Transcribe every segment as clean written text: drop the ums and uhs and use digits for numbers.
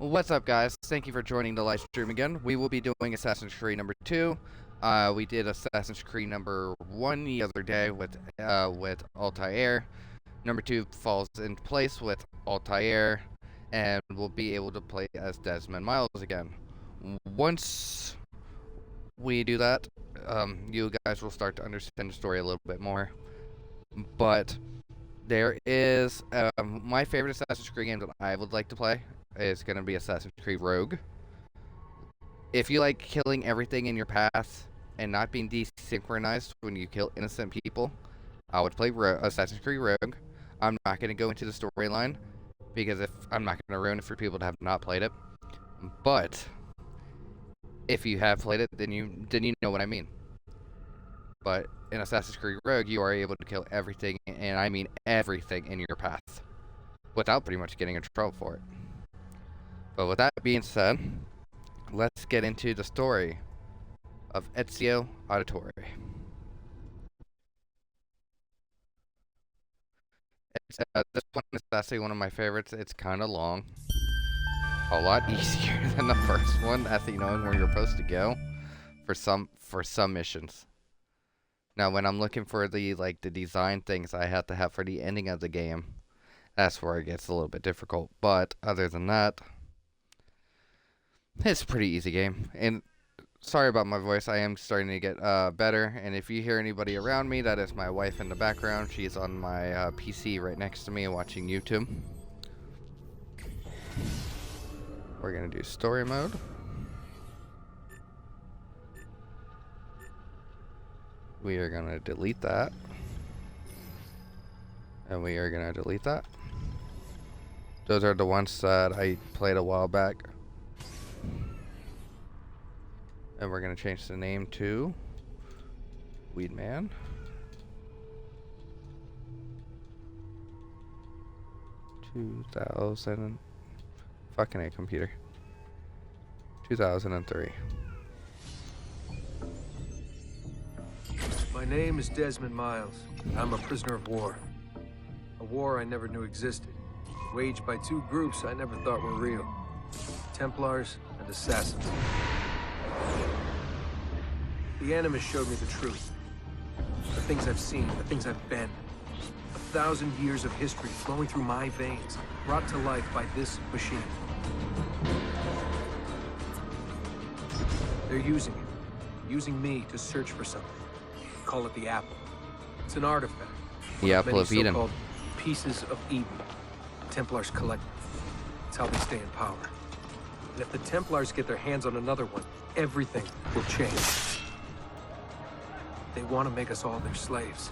What's up, guys? Thank you for joining the live stream again. We will be doing Assassin's Creed number 2. We did Assassin's Creed number 1 the other day with Altair. Number 2 falls in place with Altair, and we'll be able to play as Desmond Miles again. Once we do that, you guys will start to understand the story a little bit more. But there is my favorite Assassin's Creed game that I would like to play is going to be Assassin's Creed Rogue. If you like killing everything in your path and not being desynchronized when you kill innocent people, I would play Assassin's Creed Rogue. I'm not going to go into the storyline because I'm not going to ruin it for people that have not played it. But if you have played it, then you know what I mean. But in Assassin's Creed Rogue, you are able to kill everything, and I mean everything in your path, without pretty much getting in trouble for it. But with that being said, let's get into the story of Ezio Auditore. This one is actually one of my favorites. It's kind of long. A lot easier than the first one, actually knowing where you're supposed to go for some missions. Now, when I'm looking for the design things I have to have for the ending of the game, that's where it gets a little bit difficult. But other than that, it's a pretty easy game. And sorry about my voice. I am starting to get better. And if you hear anybody around me, that is my wife in the background. She's on my PC right next to me watching YouTube. We're going to do story mode. We are going to delete that. And we are going to delete that. Those are the ones that I played a while back. And we're going to change the name to Weedman. Fucking A, computer. 2003. My name is Desmond Miles. I'm a prisoner of war. A war I never knew existed. Waged by two groups I never thought were real. Templars and Assassins. The Animus showed me the truth. The things I've seen, the things I've been. 1,000 years of history flowing through my veins, brought to life by this machine. They're using it. Using me to search for something. Call it the Apple. It's an artifact. The Apple of Eden. So-called pieces of Eden. Templars collect them. It's how they stay in power. And if the Templars get their hands on another one, everything will change. They want to make us all their slaves.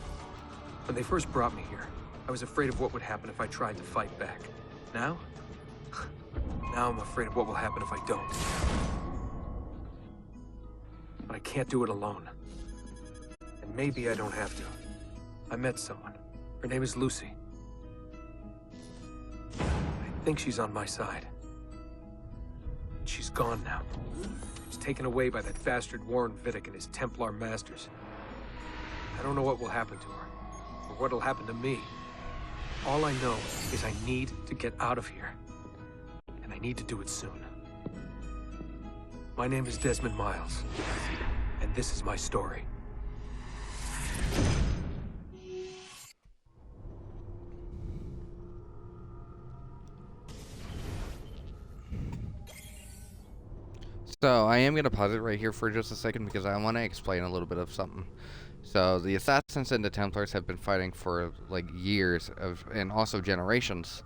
When they first brought me here, I was afraid of what would happen if I tried to fight back. Now? Now I'm afraid of what will happen if I don't. But I can't do it alone. And maybe I don't have to. I met someone. Her name is Lucy. I think she's on my side. She's gone now. She's taken away by that bastard Warren Vidic and his Templar masters. I don't know what will happen to her, or what'll happen to me. All I know is I need to get out of here. And I need to do it soon. My name is Desmond Miles, and this is my story. So I am going to pause it right here for just a second because I want to explain a little bit of something. So the Assassins and the Templars have been fighting for years and also generations.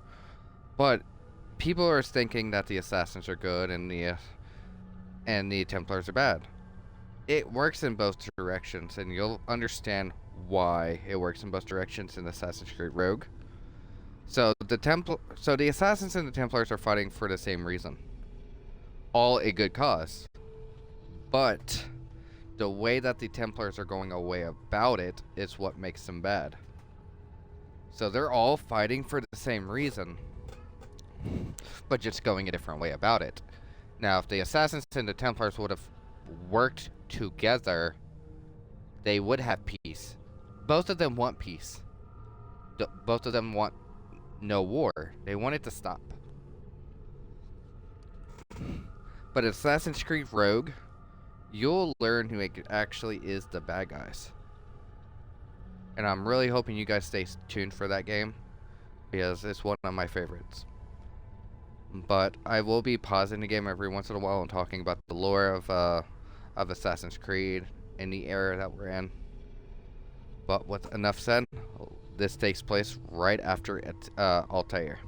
But people are thinking that the Assassins are good and the Templars are bad. It works in both directions, and you'll understand why it works in both directions in Assassin's Creed Rogue. So the Assassins and the Templars are fighting for the same reason. All a good cause. But the way that the Templars are going away about it is what makes them bad. So they're all fighting for the same reason, but just going a different way about it. Now, if the Assassins and the Templars would have worked together, they would have peace. Both of them want peace. Both of them want no war. They want it to stop. But Assassin's Creed Rogue, you'll learn who actually is the bad guys. And I'm really hoping you guys stay tuned for that game, because it's one of my favorites. But I will be pausing the game every once in a while and talking about the lore of Assassin's Creed and the era that we're in. But with enough said, this takes place right after Altair.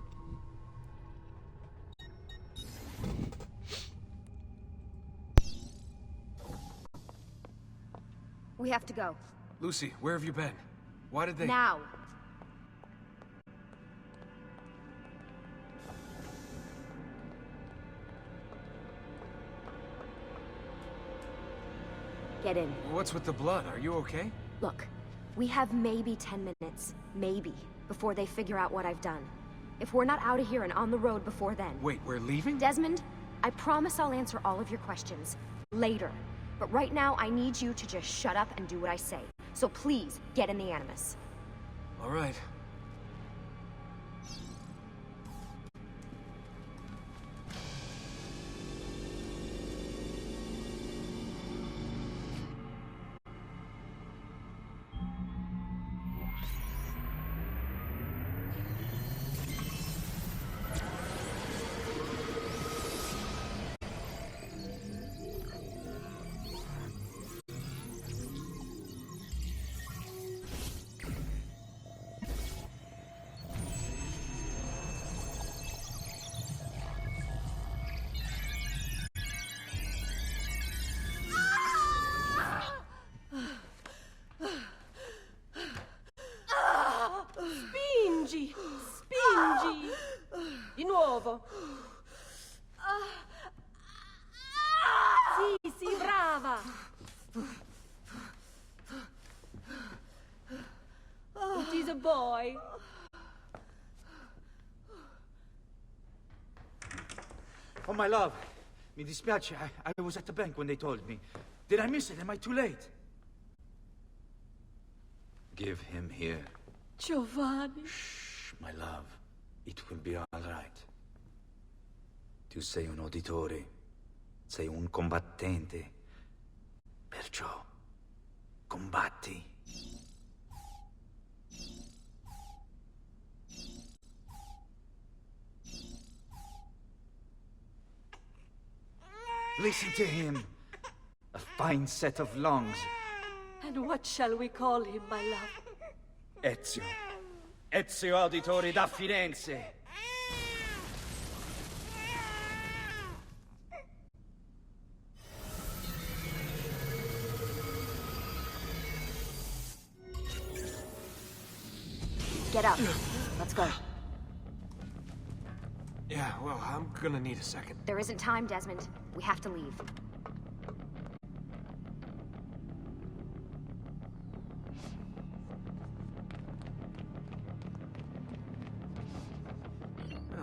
We have to go. Lucy, where have you been? Why did they... Now! Get in. What's with the blood? Are you okay? Look, we have maybe 10 minutes, maybe, before they figure out what I've done. If we're not out of here and on the road before then... Wait, we're leaving? Desmond, I promise I'll answer all of your questions later. But right now, I need you to just shut up and do what I say. So please, get in the Animus. All right. Spingi! Spingi! Di nuovo! Sì, sì, brava! It is a boy. Oh, my love. Mi dispiace. I was at the bank when they told me. Did I miss it? Am I too late? Give him here. Giovanni. Shh, my love. It will be all right. Tu sei un uditore. Sei un combattente. Perciò, combatti. Listen to him. A fine set of lungs. And what shall we call him, my love? Ezio. Ezio Auditore da Firenze. Get up. Let's go. Yeah, well, I'm gonna need a second. There isn't time, Desmond. We have to leave.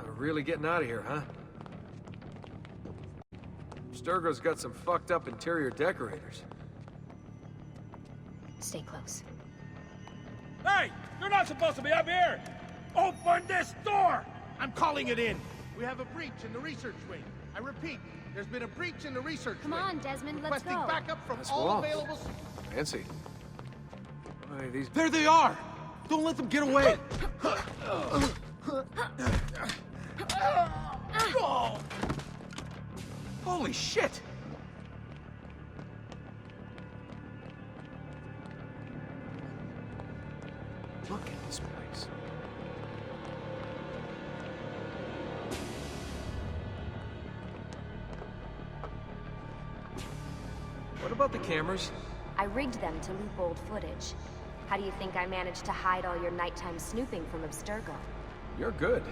We're really getting out of here, huh? Sturgo's got some fucked up interior decorators. Stay close. Hey! You're not supposed to be up here! Open this door! I'm calling it in! We have a breach in the research wing. I repeat, there's been a breach in the research Come wing. on, Desmond, let's Requesting go. backup from Nice all wall. available... Fancy. Hey, these... There they are! Don't let them get away! Holy shit! Look at this place. What about the cameras? I rigged them to loop old footage. How do you think I managed to hide all your nighttime snooping from Abstergo? You're good.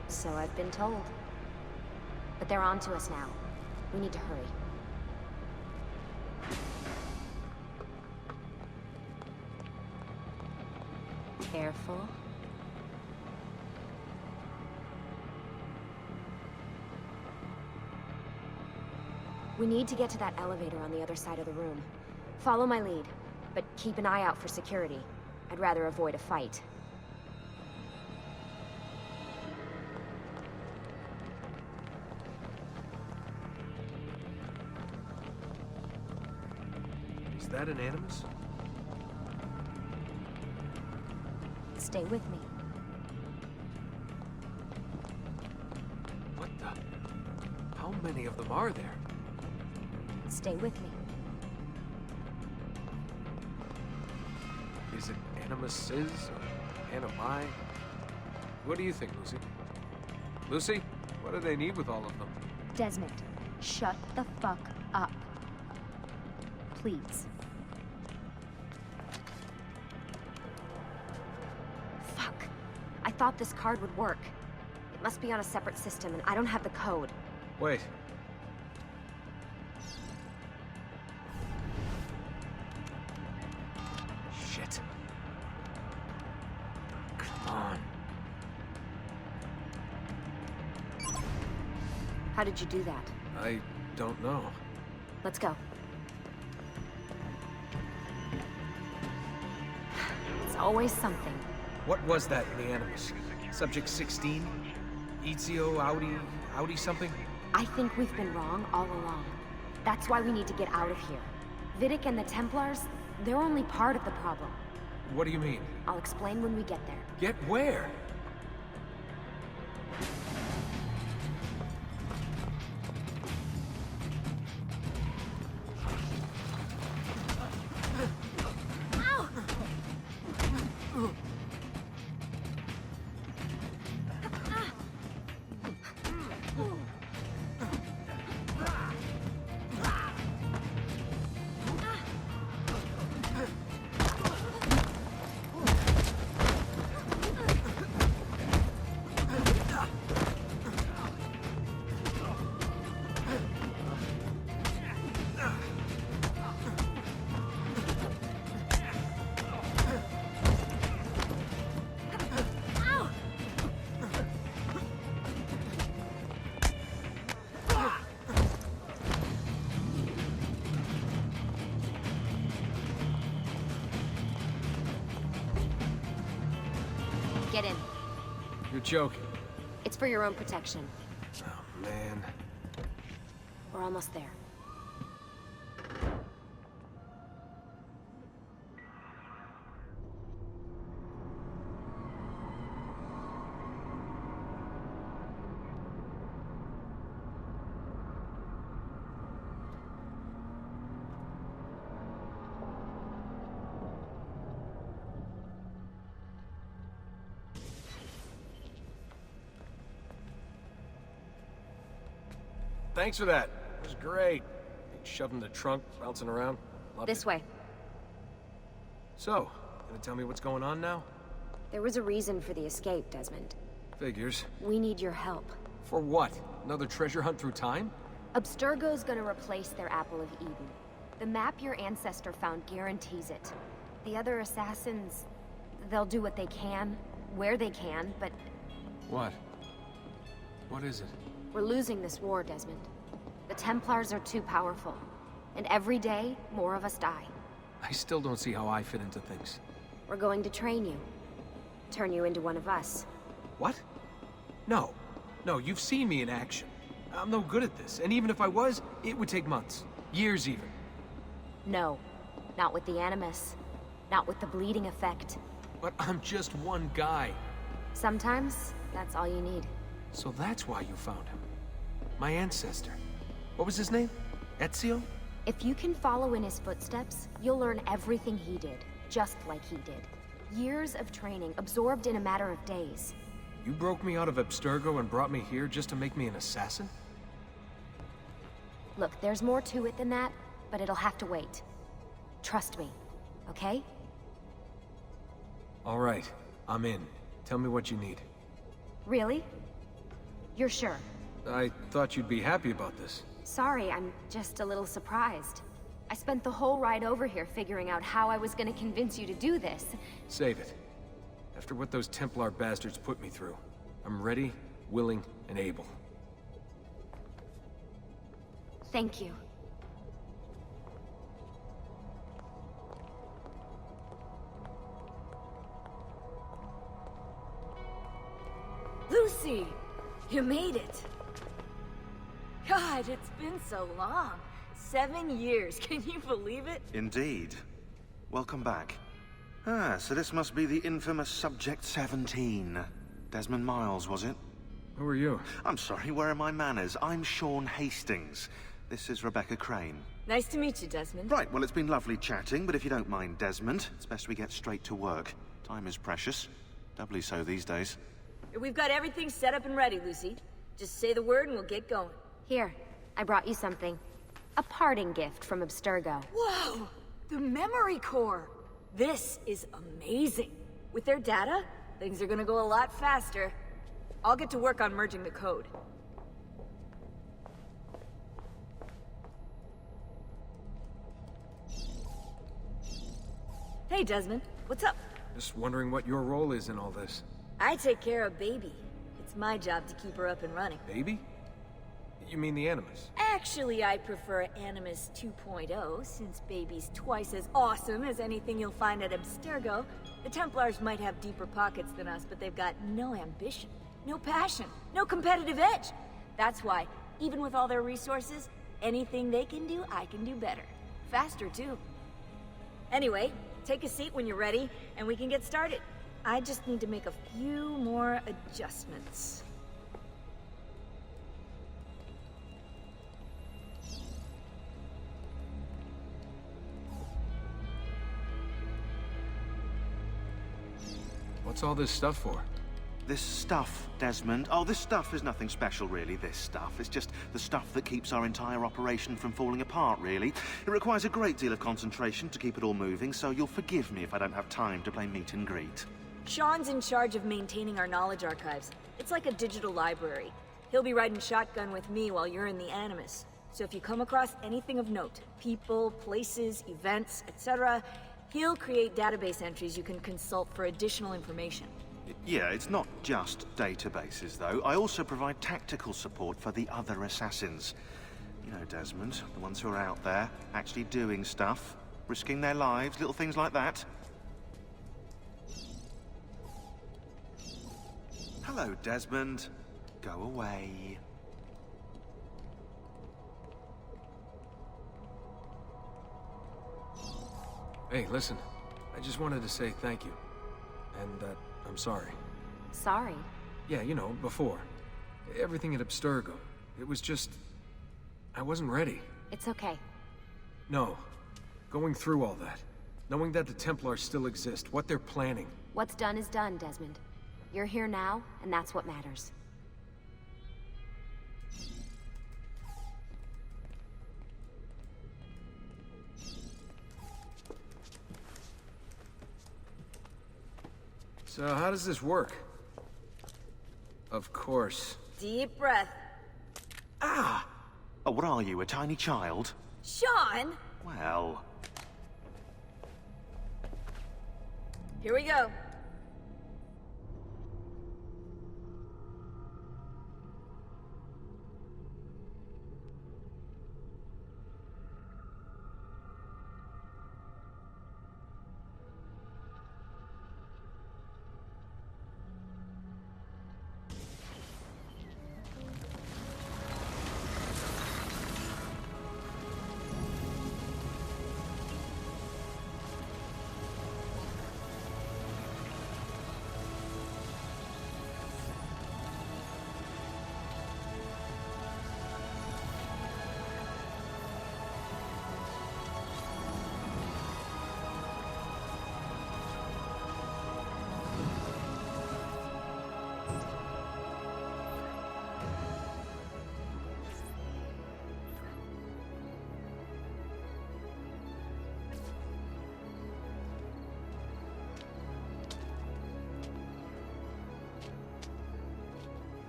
So I've been told. But they're on to us now. We need to hurry. Careful. We need to get to that elevator on the other side of the room. Follow my lead, but keep an eye out for security. I'd rather avoid a fight. Is that an Animus? Stay with me. What the? How many of them are there? Stay with me. Is it Animuses or Animi? What do you think, Lucy? Lucy, what do they need with all of them? Desmond, shut the fuck up. Please. Fuck. I thought this card would work. It must be on a separate system, and I don't have the code. Wait. Shit. Come on. How did you do that? I don't know. Let's go. It's always something. What was that in the Animus? Subject 16? Ezio, Audi something? I think we've been wrong all along. That's why we need to get out of here. Vidic and the Templars, they're only part of the problem. What do you mean? I'll explain when we get there. Get where? Get in. You're joking. It's for your own protection. Oh, man. We're almost there. Thanks for that. It was great. Shoved in the trunk, bouncing around. Loved This it. way. So, gonna tell me what's going on now? There was a reason for the escape, Desmond. Figures. We need your help. For what? Another treasure hunt through time? Abstergo's gonna replace their Apple of Eden. The map your ancestor found guarantees it. The other assassins, they'll do what they can, where they can, but What? What is it? we're losing this war, Desmond. The Templars are too powerful, and every day, more of us die. I still don't see how I fit into things. We're going to train you. Turn you into one of us. What? No. No, you've seen me in action. I'm no good at this, and even if I was, it would take months. Years even. No, not with the Animus. Not with the bleeding effect. But I'm just one guy. Sometimes, that's all you need. So that's why you found him. My ancestor. What was his name? Ezio? If you can follow in his footsteps, you'll learn everything he did, just like he did. Years of training, absorbed in a matter of days. You broke me out of Abstergo and brought me here just to make me an assassin? Look, there's more to it than that, but it'll have to wait. Trust me, okay? All right, I'm in. Tell me what you need. Really? You're sure? I thought you'd be happy about this. Sorry, I'm just a little surprised. I spent the whole ride over here figuring out how I was gonna convince you to do this. Save it. After what those Templar bastards put me through, I'm ready, willing, and able. Thank you. Lucy! You made it! God, it's been so long. 7 years, can you believe it? Indeed. Welcome back. So this must be the infamous Subject 17. Desmond Miles, was it? Who are you? I'm sorry, where are my manners? I'm Sean Hastings. This is Rebecca Crane. Nice to meet you, Desmond. Right, well, it's been lovely chatting, but if you don't mind, Desmond, it's best we get straight to work. Time is precious. Doubly so these days. We've got everything set up and ready, Lucy. Just say the word and we'll get going. Here, I brought you something. A parting gift from Abstergo. Whoa! The memory core! This is amazing. With their data, things are gonna go a lot faster. I'll get to work on merging the code. Hey, Desmond. What's up? Just wondering what your role is in all this. I take care of Baby. It's my job to keep her up and running. Baby? You mean the Animus? Actually, I prefer Animus 2.0, since Baby's twice as awesome as anything you'll find at Abstergo. The Templars might have deeper pockets than us, but they've got no ambition, no passion, no competitive edge. That's why, even with all their resources, anything they can do, I can do better. Faster, too. Anyway, take a seat when you're ready, and we can get started. I just need to make a few more adjustments. What's all this stuff for? This stuff, Desmond. Oh, this stuff is nothing special, really, this stuff. It's just the stuff that keeps our entire operation from falling apart, really. It requires a great deal of concentration to keep it all moving, so you'll forgive me if I don't have time to play meet and greet. Sean's in charge of maintaining our knowledge archives. It's like a digital library. He'll be riding shotgun with me while you're in the Animus. So if you come across anything of note, people, places, events, etc., he'll create database entries you can consult for additional information. Yeah, it's not just databases, though. I also provide tactical support for the other assassins. You know, Desmond, the ones who are out there, actually doing stuff, risking their lives, little things like that. Hello, Desmond. Go away. Hey, listen. I just wanted to say thank you. And that I'm sorry. Sorry. Yeah, you know, before. Everything at Abstergo. It was just... I wasn't ready. It's okay. No. Going through all that. Knowing that the Templars still exist, what they're planning. What's done is done, Desmond. You're here now, and that's what matters. So how does this work? Of course. Deep breath. Oh, what are you, a tiny child? Sean! Well... Here we go.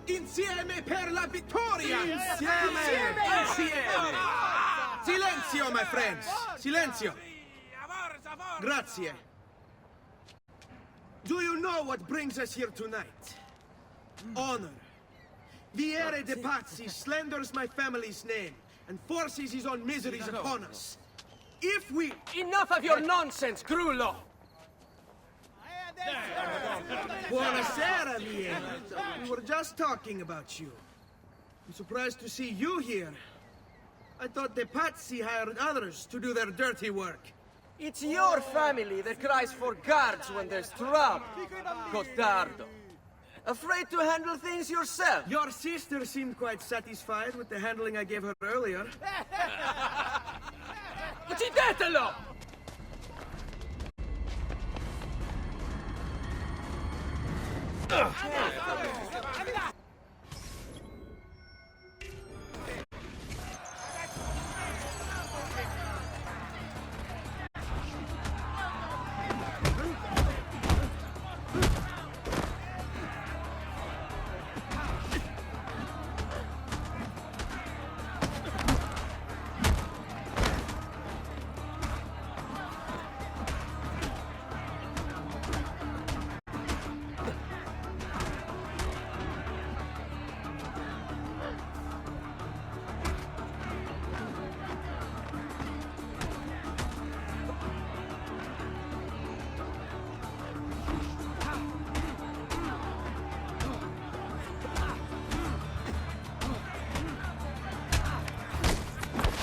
Insieme per la vittoria! Insieme! Insieme! Silenzio, my friends! Silenzio! Grazie. Do you know what brings us here tonight? Honor. Viere de Pazzi slanders my family's name and forces his own miseries upon us. If we... Enough of your nonsense, Grullo! Buonasera, Viera. We were just talking about you. I'm surprised to see you here. I thought the Patsy hired others to do their dirty work. It's your family that cries for guards when there's trouble, Cotardo. Afraid to handle things yourself? Your sister seemed quite satisfied with the handling I gave her earlier. Uccidetelo!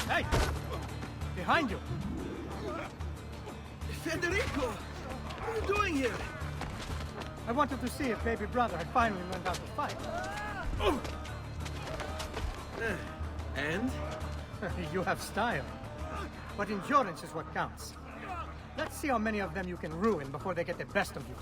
Hey! Behind you! Federico! What are you doing here? I wanted to see if baby brother had finally learned how to fight. And? You have style. But endurance is what counts. Let's see how many of them you can ruin before they get the best of you.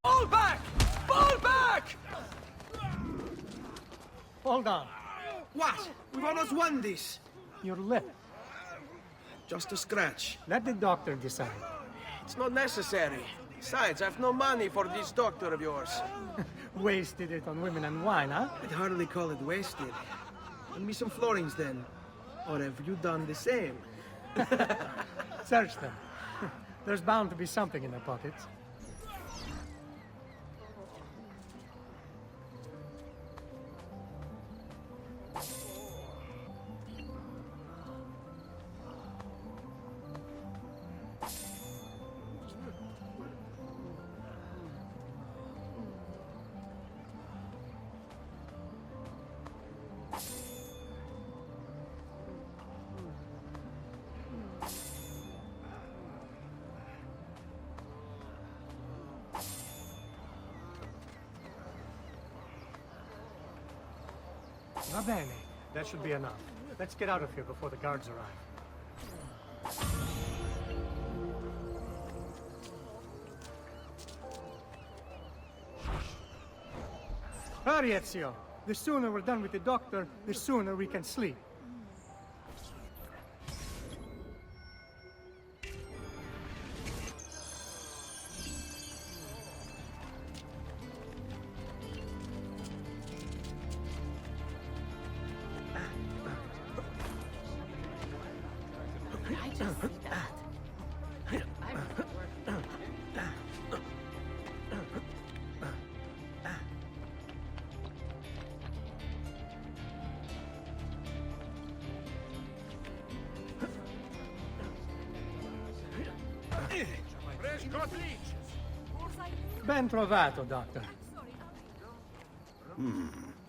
Fall back! Fall back! Hold on. What? We've almost won this. Your lip. Just a scratch. Let the doctor decide. It's not necessary. Besides, I've no money for this doctor of yours. Wasted it on women and wine, huh? I'd hardly call it wasted. Lend me some florins then. Or have you done the same? Search them. There's bound to be something in their pockets. Va bene. That should be enough. Let's get out of here before the guards arrive. Hurry, Ezio. The sooner we're done with the doctor, the sooner we can sleep. Ben trovato, Doctor.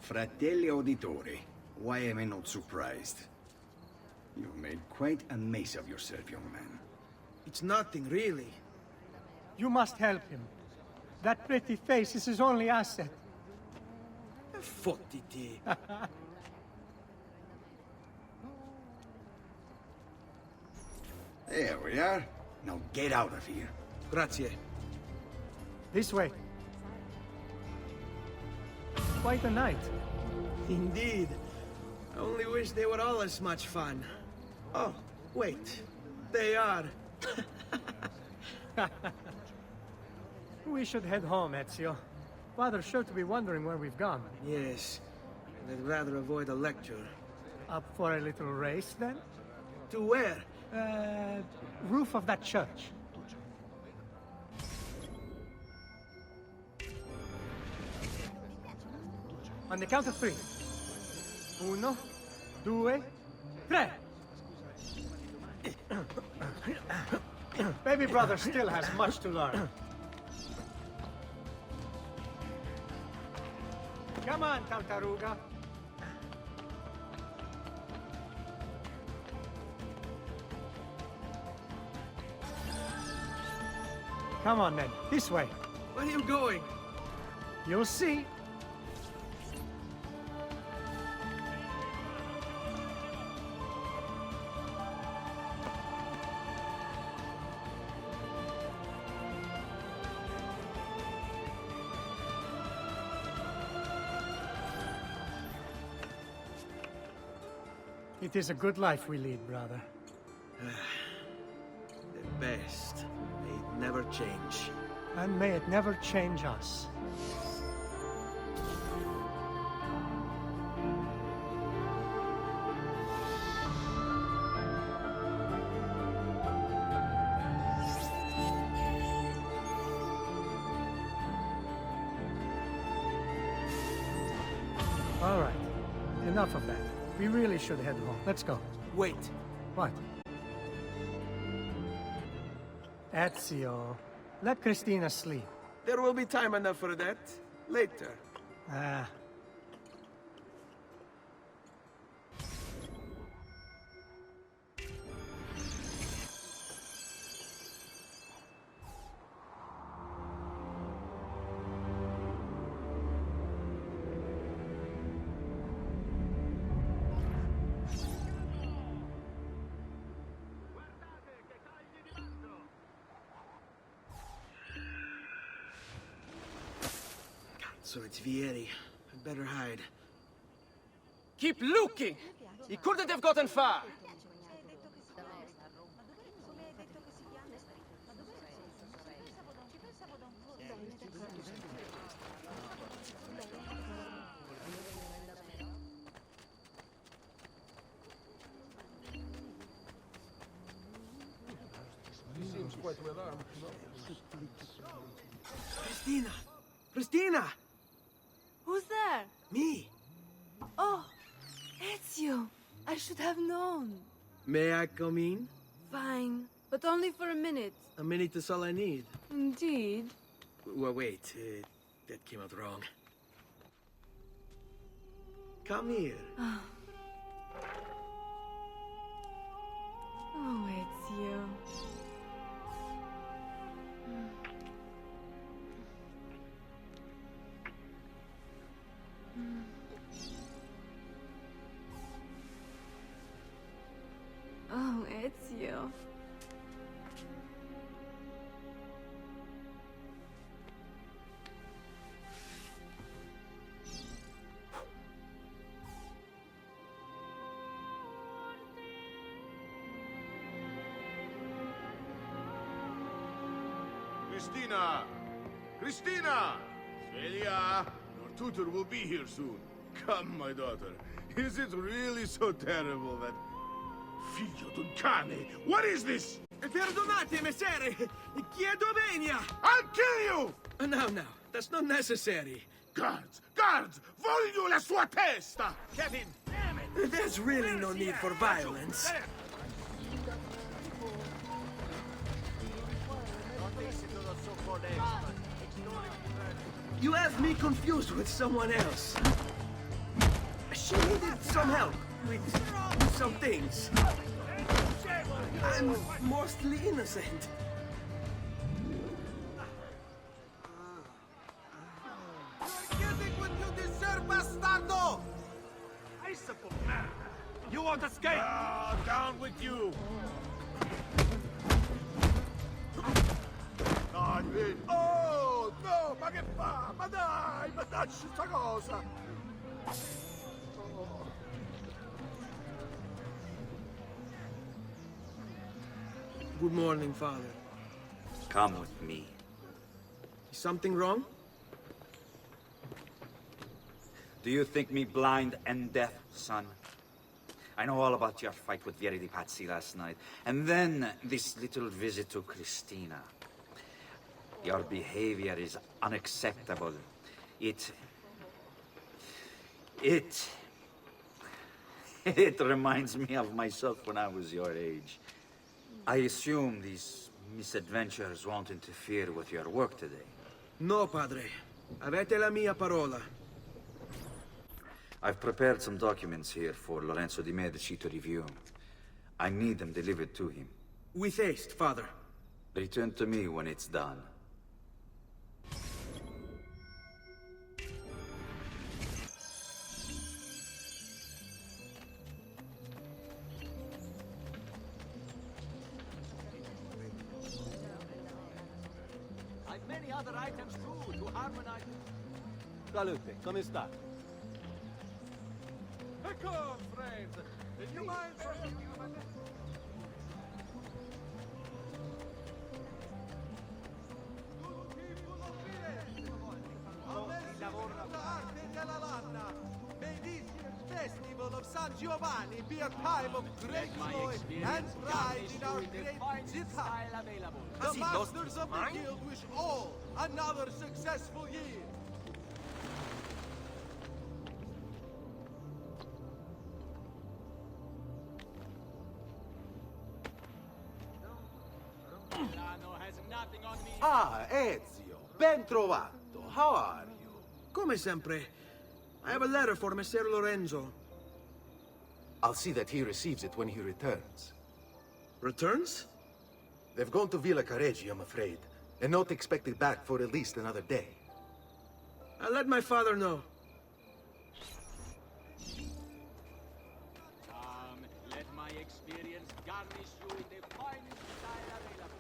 Fratelli Auditori, why am I not surprised? You've made quite a mess of yourself, young man. It's nothing, really. You must help him. That pretty face is his only asset. Fottiti. There we are. Now get out of here. Grazie. This way. Quite a night. Indeed. I only wish they were all as much fun. Oh, wait. They are. We should head home, Ezio. Father's sure to be wondering where we've gone. Yes. And I'd rather avoid a lecture. Up for a little race, then? To where? Roof of that church. On the count of 3. 1, 2, 3. Baby brother still has much to learn. Come on, Tartaruga. Come on, then. This way. Where are you going? You'll see. It is a good life we lead, brother. The best. May it never change. And may it never change us. All right. Enough of that. We really should head home. Let's go. Wait. What? Ezio, let Cristina sleep. There will be time enough for that. Later. Ah. So it's Vieri. I'd better hide. Keep looking! He couldn't have gotten far! Cristina! Cristina! Who's there? Me! Oh, Ezio. I should have known. May I come in? Fine, but only for a minute. A minute is all I need. Indeed. Well, wait. That came out wrong. Come here. Oh, Ezio. Oh, Ezio. Cristina! Cristina! Svelia! Your tutor will be here soon. Come, my daughter. Is it really so terrible that... Figlio d'un cane! What is this? Perdonate, messere! Chiedo venia! I'll kill you! No, that's not necessary. Guards! Guards! Voglio la sua testa! Kevin! Damn it! There's really no need for violence. You have me confused with someone else. She needed some help with some things. I'm mostly innocent. won't escape! Down with you! Oh, no! Ma che fa? Ma dai! Ma dacci sta cosa! Good morning, Father. Come with me. Is something wrong? Do you think me blind and deaf, son? I know all about your fight with Vieri di Pazzi last night. And then this little visit to Christina. Your behavior is unacceptable. It reminds me of myself when I was your age. I assume these misadventures won't interfere with your work today. No, Padre. Avete la mia parola. I've prepared some documents here for Lorenzo di Medici to review. I need them delivered to him. With haste, Father. Return to me when it's done. I've many other items too to harmonize. Salute, come sta? Ecco, friends! Did you mind May this year's festival of San Giovanni be a time of great joy and pride in our great city. The masters of the guild wish all another successful year. Ah, Ezio, ben trovato. How are you? Come sempre. I have a letter for Messer Lorenzo. I'll see that he receives it when he returns. Returns? They've gone to Villa Careggi, I'm afraid, and not expected back for at least another day. I'll let my father know. Let my experience garnish you in the finest style available.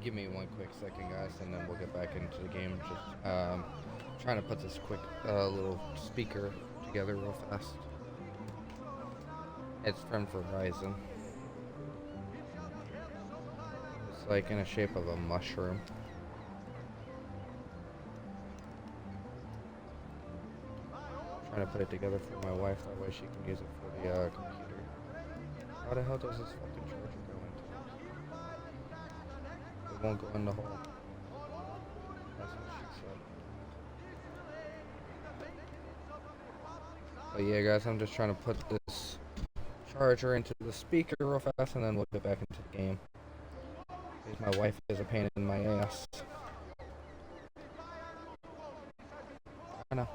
Give me one quick second, guys, and then we'll get back into the game. Just trying to put this quick little speaker together real fast. It's from Verizon. It's like in the shape of a mushroom. Trying to put it together for my wife, that way she can use it for the computer. How the hell does this fucking charger go into? It won't go in the hole. That's what she said. But yeah, guys, I'm just trying to put this charger into the speaker real fast, and then we'll get back into the game. Because my wife is a pain in my ass. I know.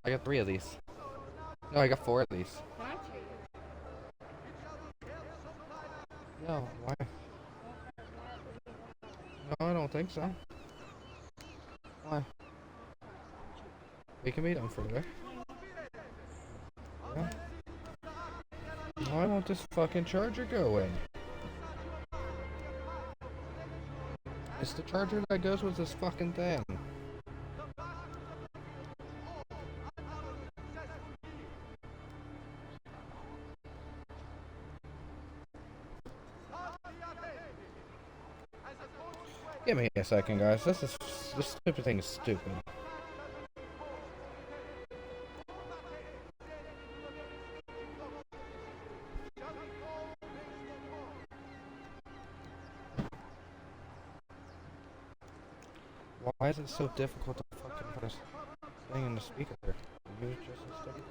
I got 3 of these. No, I got 4 of these. No, why? No, I don't think so. Why? We can meet them for there. Yeah. Why won't this fucking charger go in? It's the charger that goes with this fucking thing. Give me a second, guys. This stupid thing is stupid. Why is it so difficult to fucking put a thing in the speaker? You just a stick.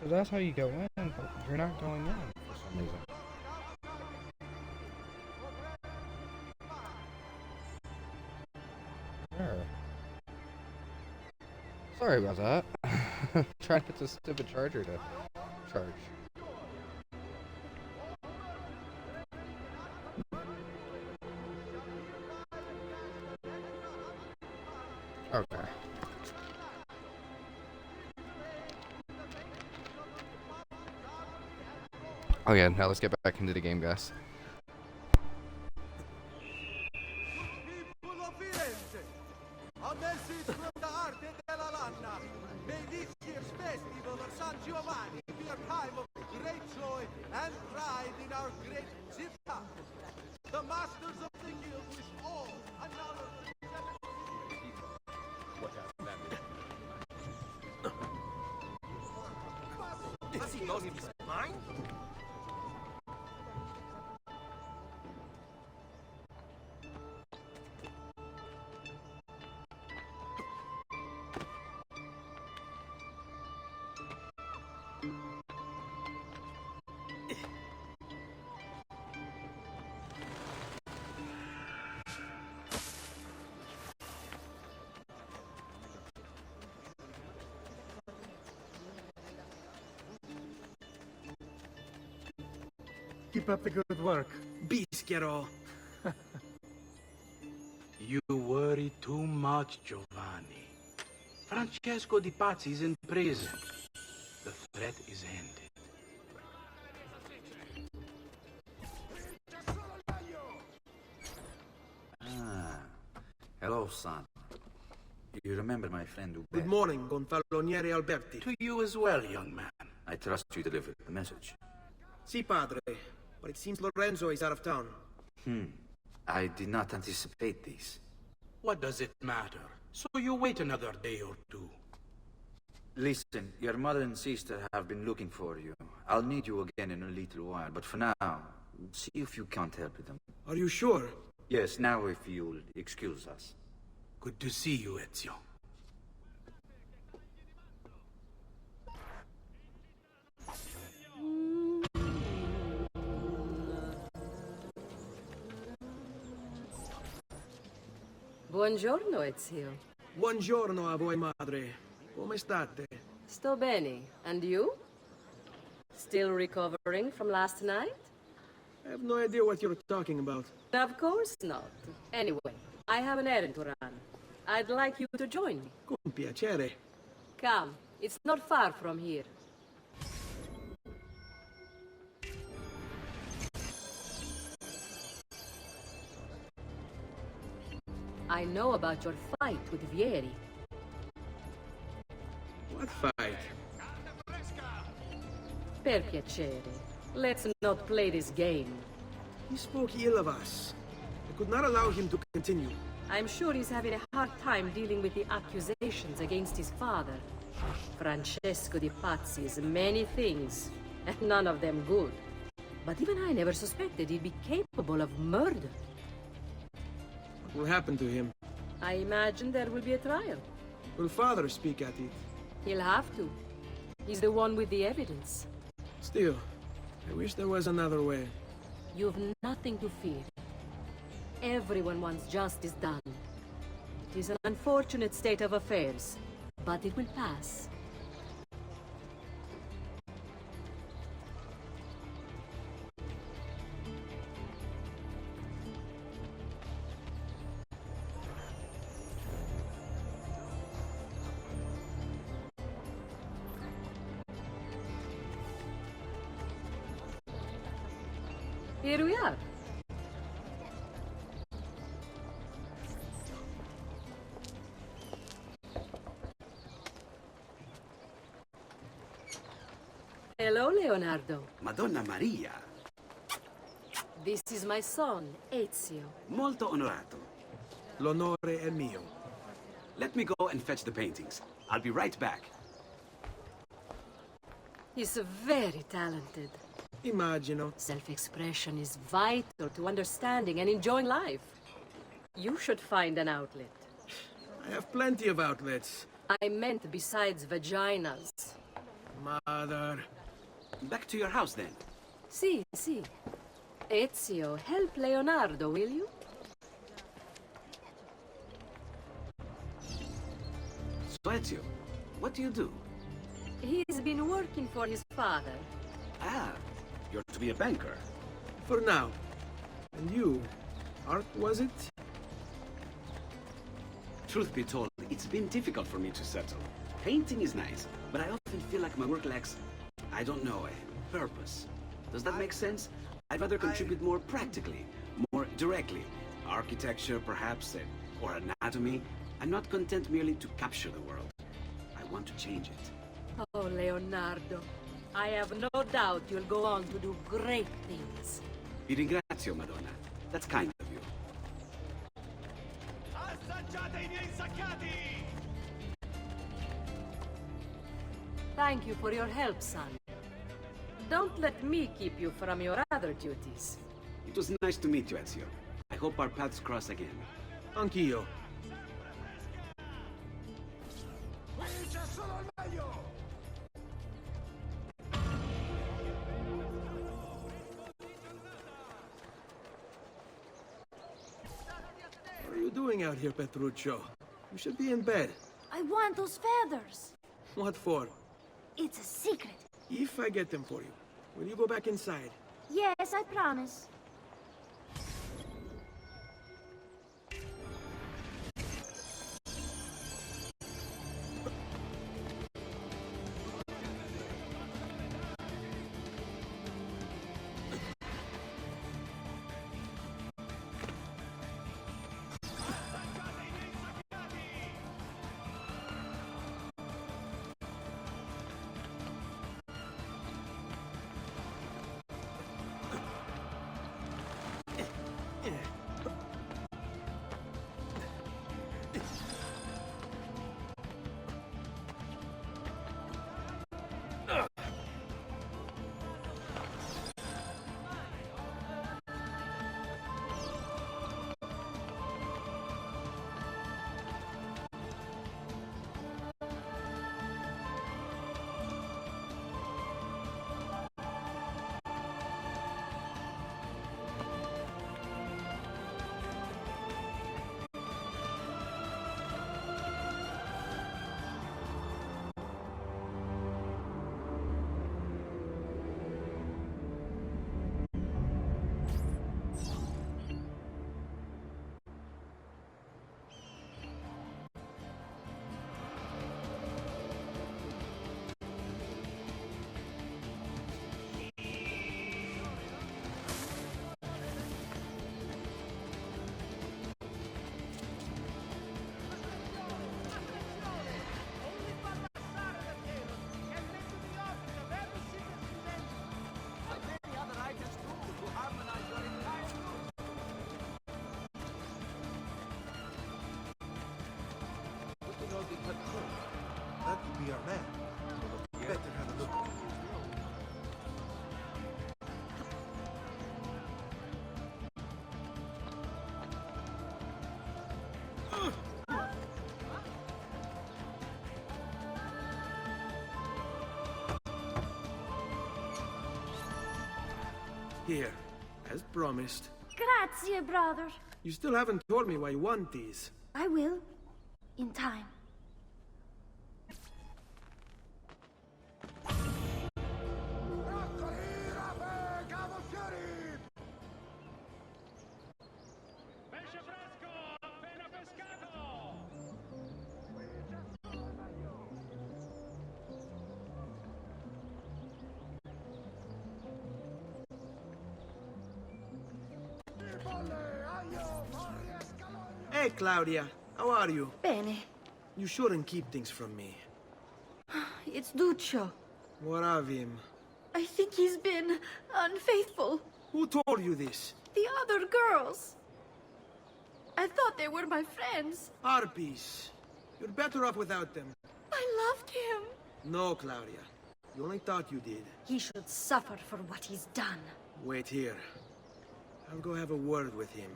So that's how you go in, but you're not going in for some reason. Sure. Sorry about that. Trying to get this stupid charger to charge. Okay. Oh yeah, now let's get back into the game, guys. People of Firenze, a message from the Arte della Lana. May this year's festival of San Giovanni be a time of great joy and pride in our great città. The masters of the guild wish all another Does he know he's mine? Keep up the good work. Bischero. You worry too much, Giovanni. Francesco Di Pazzi is in prison. The threat is ended. Ah, hello, son. You remember my friend Uber? Good morning, Gonfaloniere Alberti. To you as well, young man. I trust you delivered the message. Si, padre. But it seems Lorenzo is out of town. I did not anticipate this. What does it matter? So you wait another day or two. Listen, your mother and sister have been looking for you. I'll need you again in a little while, but for now, see if you can't help them. Are you sure? Yes, now if you'll excuse us. Good to see you, Ezio. Buongiorno, Ezio. Buongiorno a voi, madre. Come state? Sto bene. And you? Still recovering from last night? I have no idea what you're talking about. Of course not. Anyway, I have an errand to run. I'd like you to join me. Con piacere. Come, it's not far from here. I know about your fight with Vieri. What fight? Per piacere. Let's not play this game. He spoke ill of us. I could not allow him to continue. I'm sure he's having a hard time dealing with the accusations against his father. Francesco Di Pazzi is many things, and none of them good. But even I never suspected he'd be capable of murder. What will happen to him? I imagine there will be a trial. Will father speak at it? He'll have to. He's the one with the evidence. Still, I wish there was another way. You've nothing to fear. Everyone wants justice done. It is an unfortunate state of affairs, but it will pass. Here we are. Hello, Leonardo. Madonna Maria. This is my son, Ezio. Molto onorato. L'onore è mio. Let me go and fetch the paintings. I'll be right back. He's very talented. Immagino. Self-expression is vital to understanding and enjoying life. You should find an outlet. I have plenty of outlets. I meant besides vaginas. Mother. Back to your house, then. Si, si. Ezio, help Leonardo, will you? So, Ezio, what do you do? He's been working for his father. Ah, you're to be a banker. For now. And you? Art, was it? Truth be told, it's been difficult for me to settle. Painting is nice, but I often feel like my work lacks, I don't know, a purpose. Does that make sense? I'd rather contribute more practically, more directly. Architecture, perhaps, or anatomy. I'm not content merely to capture the world. I want to change it. Oh, Leonardo. I have no doubt you'll go on to do great things. Vi ringrazio, Madonna. That's kind of you. Assaggiate I miei insaccati! Thank you for your help, son. Don't let me keep you from your other duties. It was nice to meet you, Ezio. I hope our paths cross again. Anch'io. Qui c'è solo il meglio! What are you doing out here, Petruccio? You should be in bed. I want those feathers. What for? It's a secret. If I get them for you, will you go back inside? Yes, I promise. That could be our man. Better have a look. Here, as promised. Grazie, brother. You still haven't told me why you want these. I will. In time. Hey, Claudia. How are you? Bene. You shouldn't keep things from me. It's Duccio. What of him? I think he's been unfaithful. Who told you this? The other girls. I thought they were my friends. Harpies. You're better off without them. I loved him. No, Claudia. You only thought you did. He should suffer for what he's done. Wait here. I'll go have a word with him.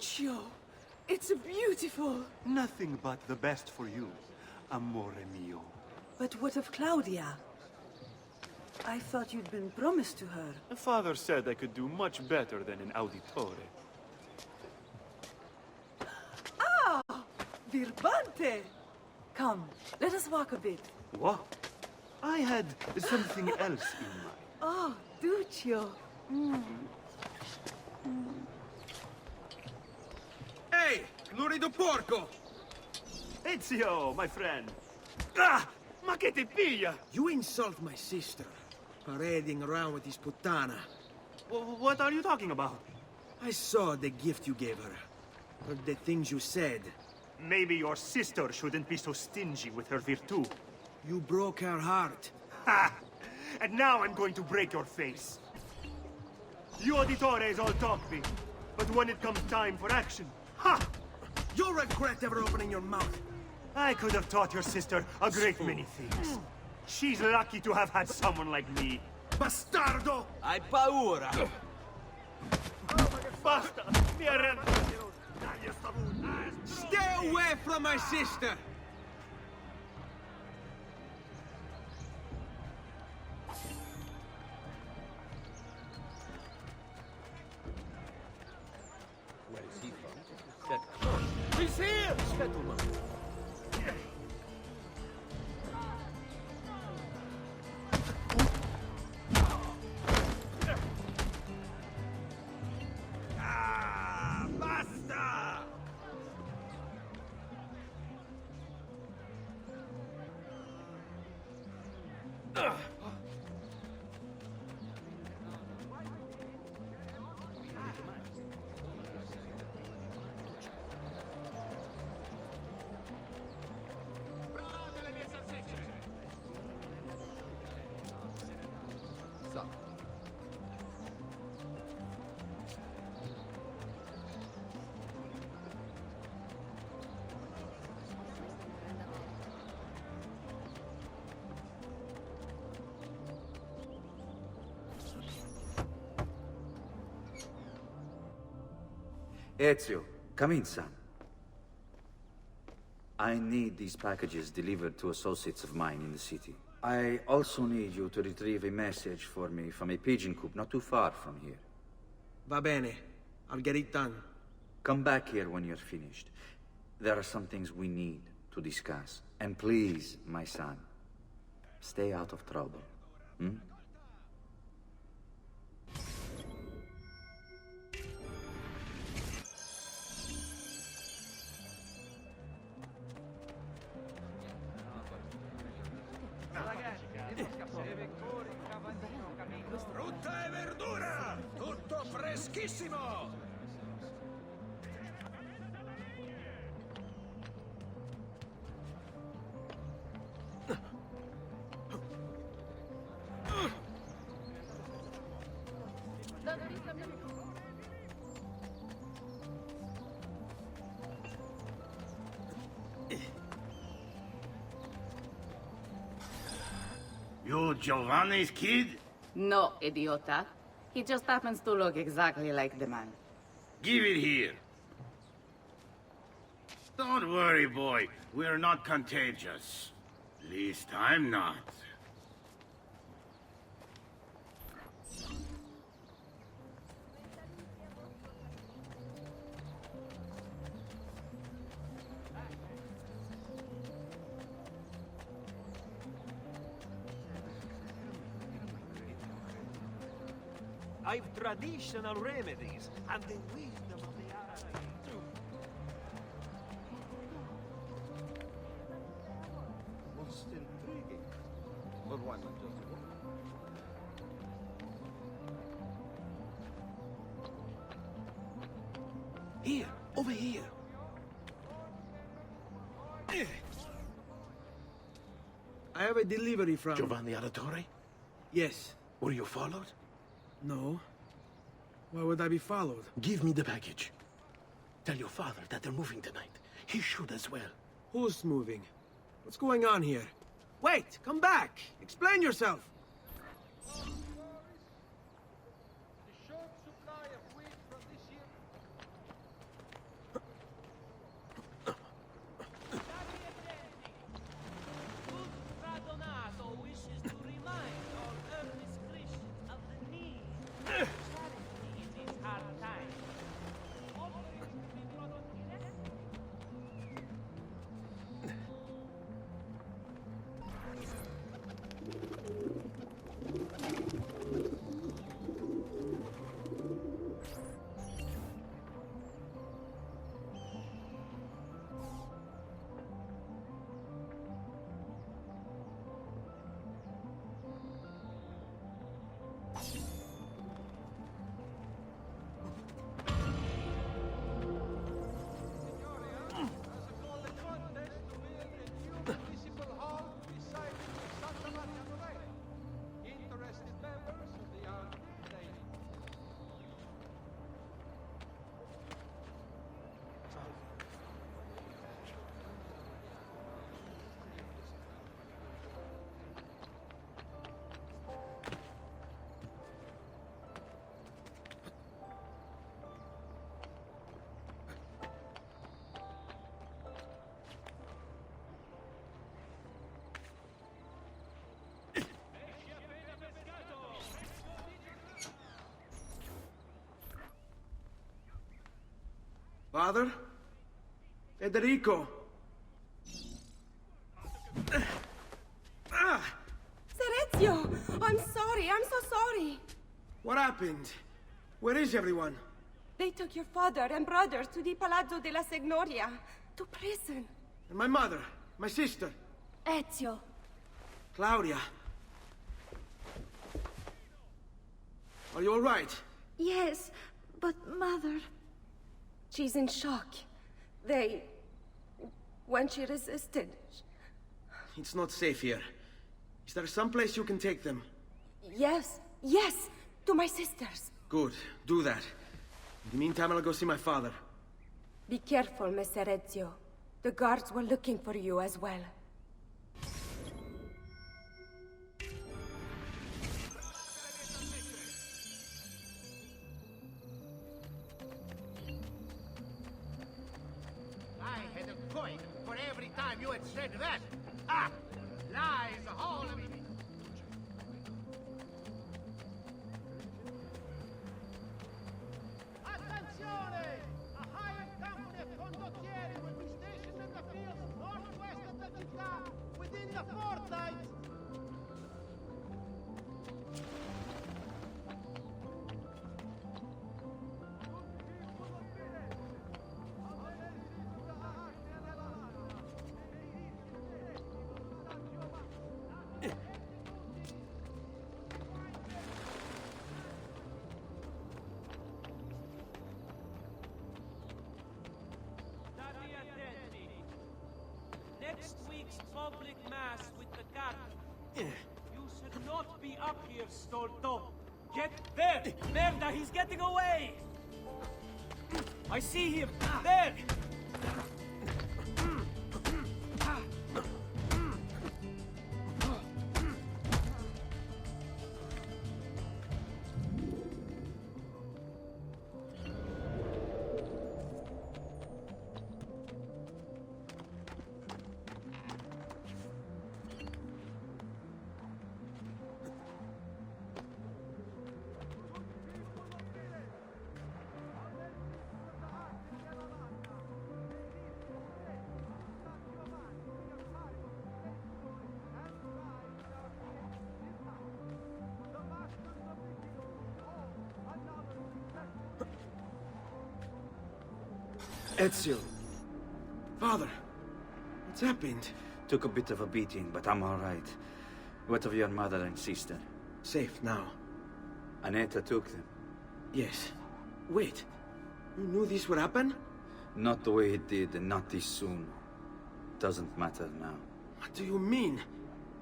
Duccio! It's beautiful! Nothing but the best for you, amore mio. But what of Claudia? I thought you'd been promised to her. The father said I could do much better than an auditore. Ah! Birbante! Come, let us walk a bit. What? I had something else in mind. Oh, Duccio. Hey, lurido porco! Ezio, my friend. Ah! Ma che ti piglia? You insult my sister, parading around with this puttana. What are you talking about? I saw the gift you gave her. Heard the things you said. Maybe your sister shouldn't be so stingy with her virtù. You broke her heart. Ha! And now I'm going to break your face. You auditores all talk big, but when it comes time for action, ha! You'll regret ever opening your mouth. I could have taught your sister a great many things. She's lucky to have had someone like me. Bastardo! Hai paura! Basta! Mi arrendo! Stay away from my sister! Where is he from? That He's here, gentlemen! Ezio, come in, son. I need these packages delivered to associates of mine in the city. I also need you to retrieve a message for me from a pigeon coop not too far from here. Va bene. I'll get it done. Come back here when you're finished. There are some things we need to discuss. And please, my son, stay out of trouble. Hmm? Frutta e verdura! Tutto freschissimo! You Giovanni's kid? No, idiota. He just happens to look exactly like the man. Give it here. Don't worry, boy. We're not contagious. At least I'm not. I've traditional remedies and the wisdom of the Arabs. Most intriguing. But why not just Here, over here. I have a delivery from... Giovanni Auditore? Yes. Were you followed? No. Why would I be followed? Give me the package. Tell your father that they're moving tonight. He should as well. Who's moving? What's going on here? Wait! Come back! Explain yourself! Father? Federico! Serezio! I'm sorry, I'm so sorry! What happened? Where is everyone? They took your father and brothers to the Palazzo della Signoria, to prison. And my mother? My sister? Ezio. Claudia? Are you all right? Yes, but Mother... She's in shock. When she resisted... It's not safe here. Is there some place you can take them? Yes, to my sisters. Good, do that. In the meantime, I'll go see my father. Be careful, Messer Ezio. The guards were looking for you as well. I had a coin for every time you had said that. Ah! Lies, all of it. Attenzione! A hired company of condottieri will be stationed in the fields northwest of the città within the fortnight. Next week's public mass with the Cardinal. You should not be up here, Stolto. Get there! Merda, he's getting away! I see him! There! Ezio. Father. What's happened? Took a bit of a beating, but I'm all right. What of your mother and sister? Safe now. Annetta took them. Yes. Wait. You knew this would happen? Not the way it did, and not this soon. Doesn't matter now. What do you mean?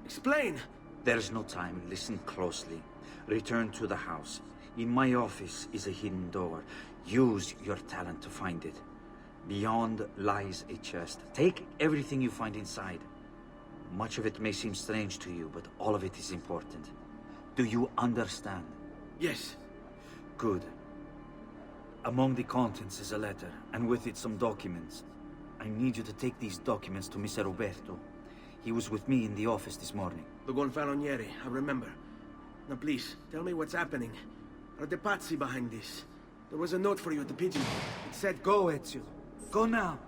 Explain! There's no time. Listen closely. Return to the house. In my office is a hidden door. Use your talent to find it. Beyond lies a chest. Take everything you find inside. Much of it may seem strange to you, but all of it is important. Do you understand? Yes. Good. Among the contents is a letter, and with it some documents. I need you to take these documents to Mr. Roberto. He was with me in the office this morning. The Gonfalonieri, I remember. Now please, tell me what's happening. Are the Pazzi behind this? There was a note for you at the pigeon. It said, "Go, Ezio. Go now."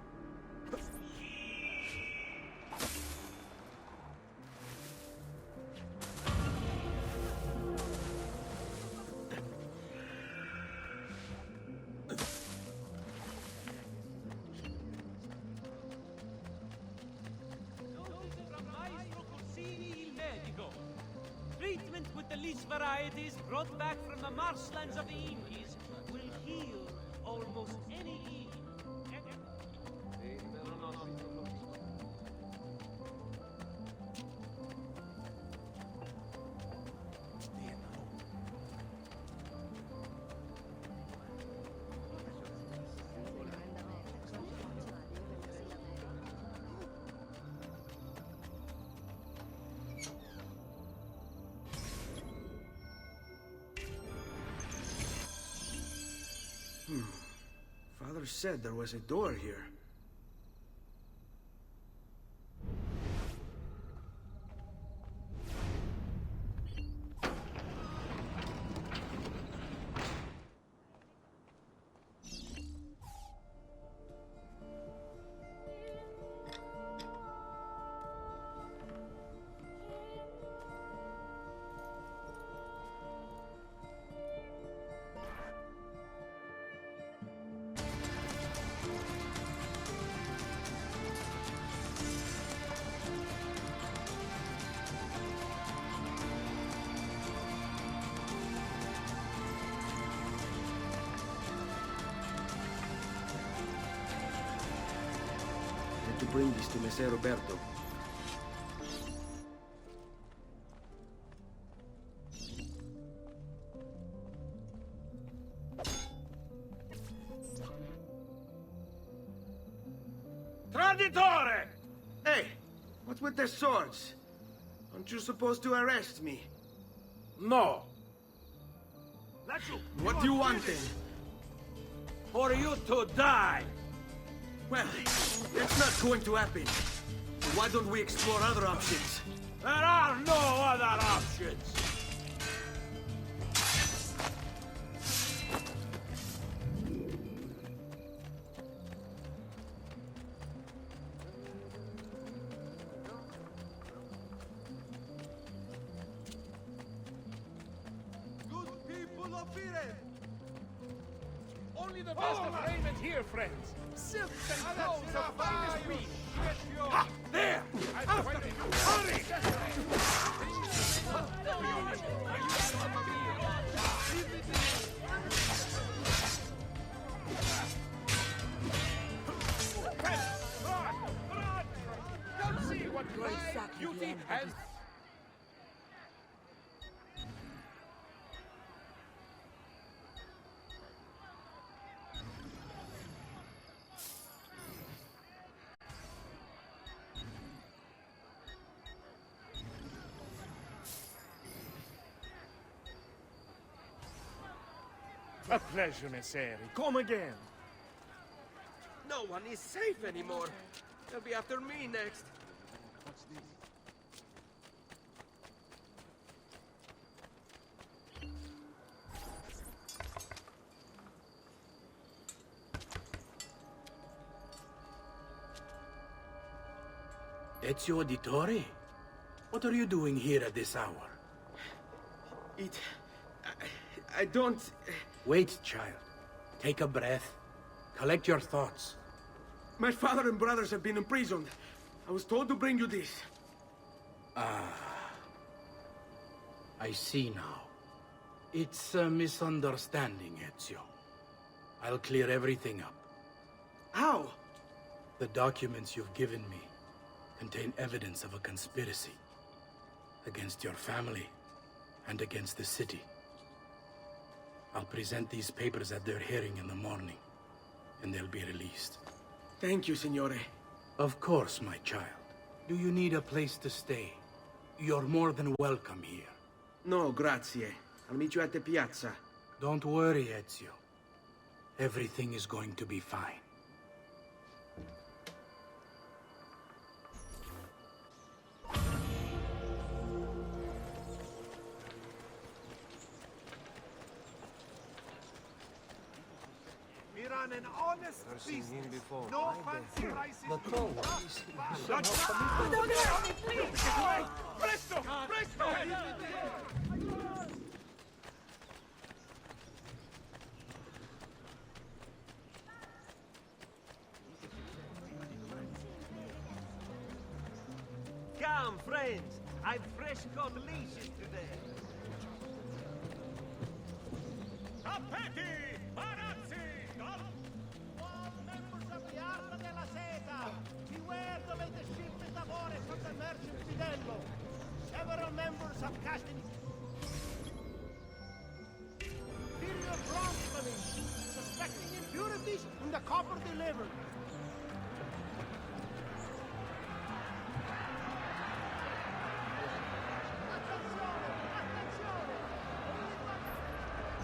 Treatment with the least varieties brought back from the marshlands of the Indies will heal almost any evil. Father said there was a door here. bring this to Messer Roberto. Traditore! Hey, what's with the swords? Aren't you supposed to arrest me? No. What do you want then? For you to die. Well, that's not going to happen. So why don't we explore other options? There are no other options. Good people of Firenze! Only the best of raiment here, friends. Silks and clothes of finest weave. Ha! There! Hurry! Don't see what great beauty has. A pleasure, Messeri. Come again. No one is safe anymore. They'll be after me next. Ezio Auditore? What are you doing here at this hour? I don't... Wait, child. Take a breath. Collect your thoughts. My father and brothers have been imprisoned. I was told to bring you this. Ah. I see now. It's a misunderstanding, Ezio. I'll clear everything up. How? The documents you've given me contain evidence of a conspiracy against your family and against the city. I'll present these papers at their hearing in the morning, and they'll be released. Thank you, Signore. Of course, my child. Do you need a place to stay? You're more than welcome here. No, grazie. I'll meet you at the piazza. Don't worry, Ezio. Everything is going to be fine. We run an honest business. before. No fancy prices. The troll. Presto! Presto! Come, friends. I've fresh cut leashes today. Tappeti! Parazzi! All members of the Arma della Seta! Beware the latest shipment of ore from the merchant Fidello! Several members have cast in... Imperial bronze suspecting impurities in the copper delivered.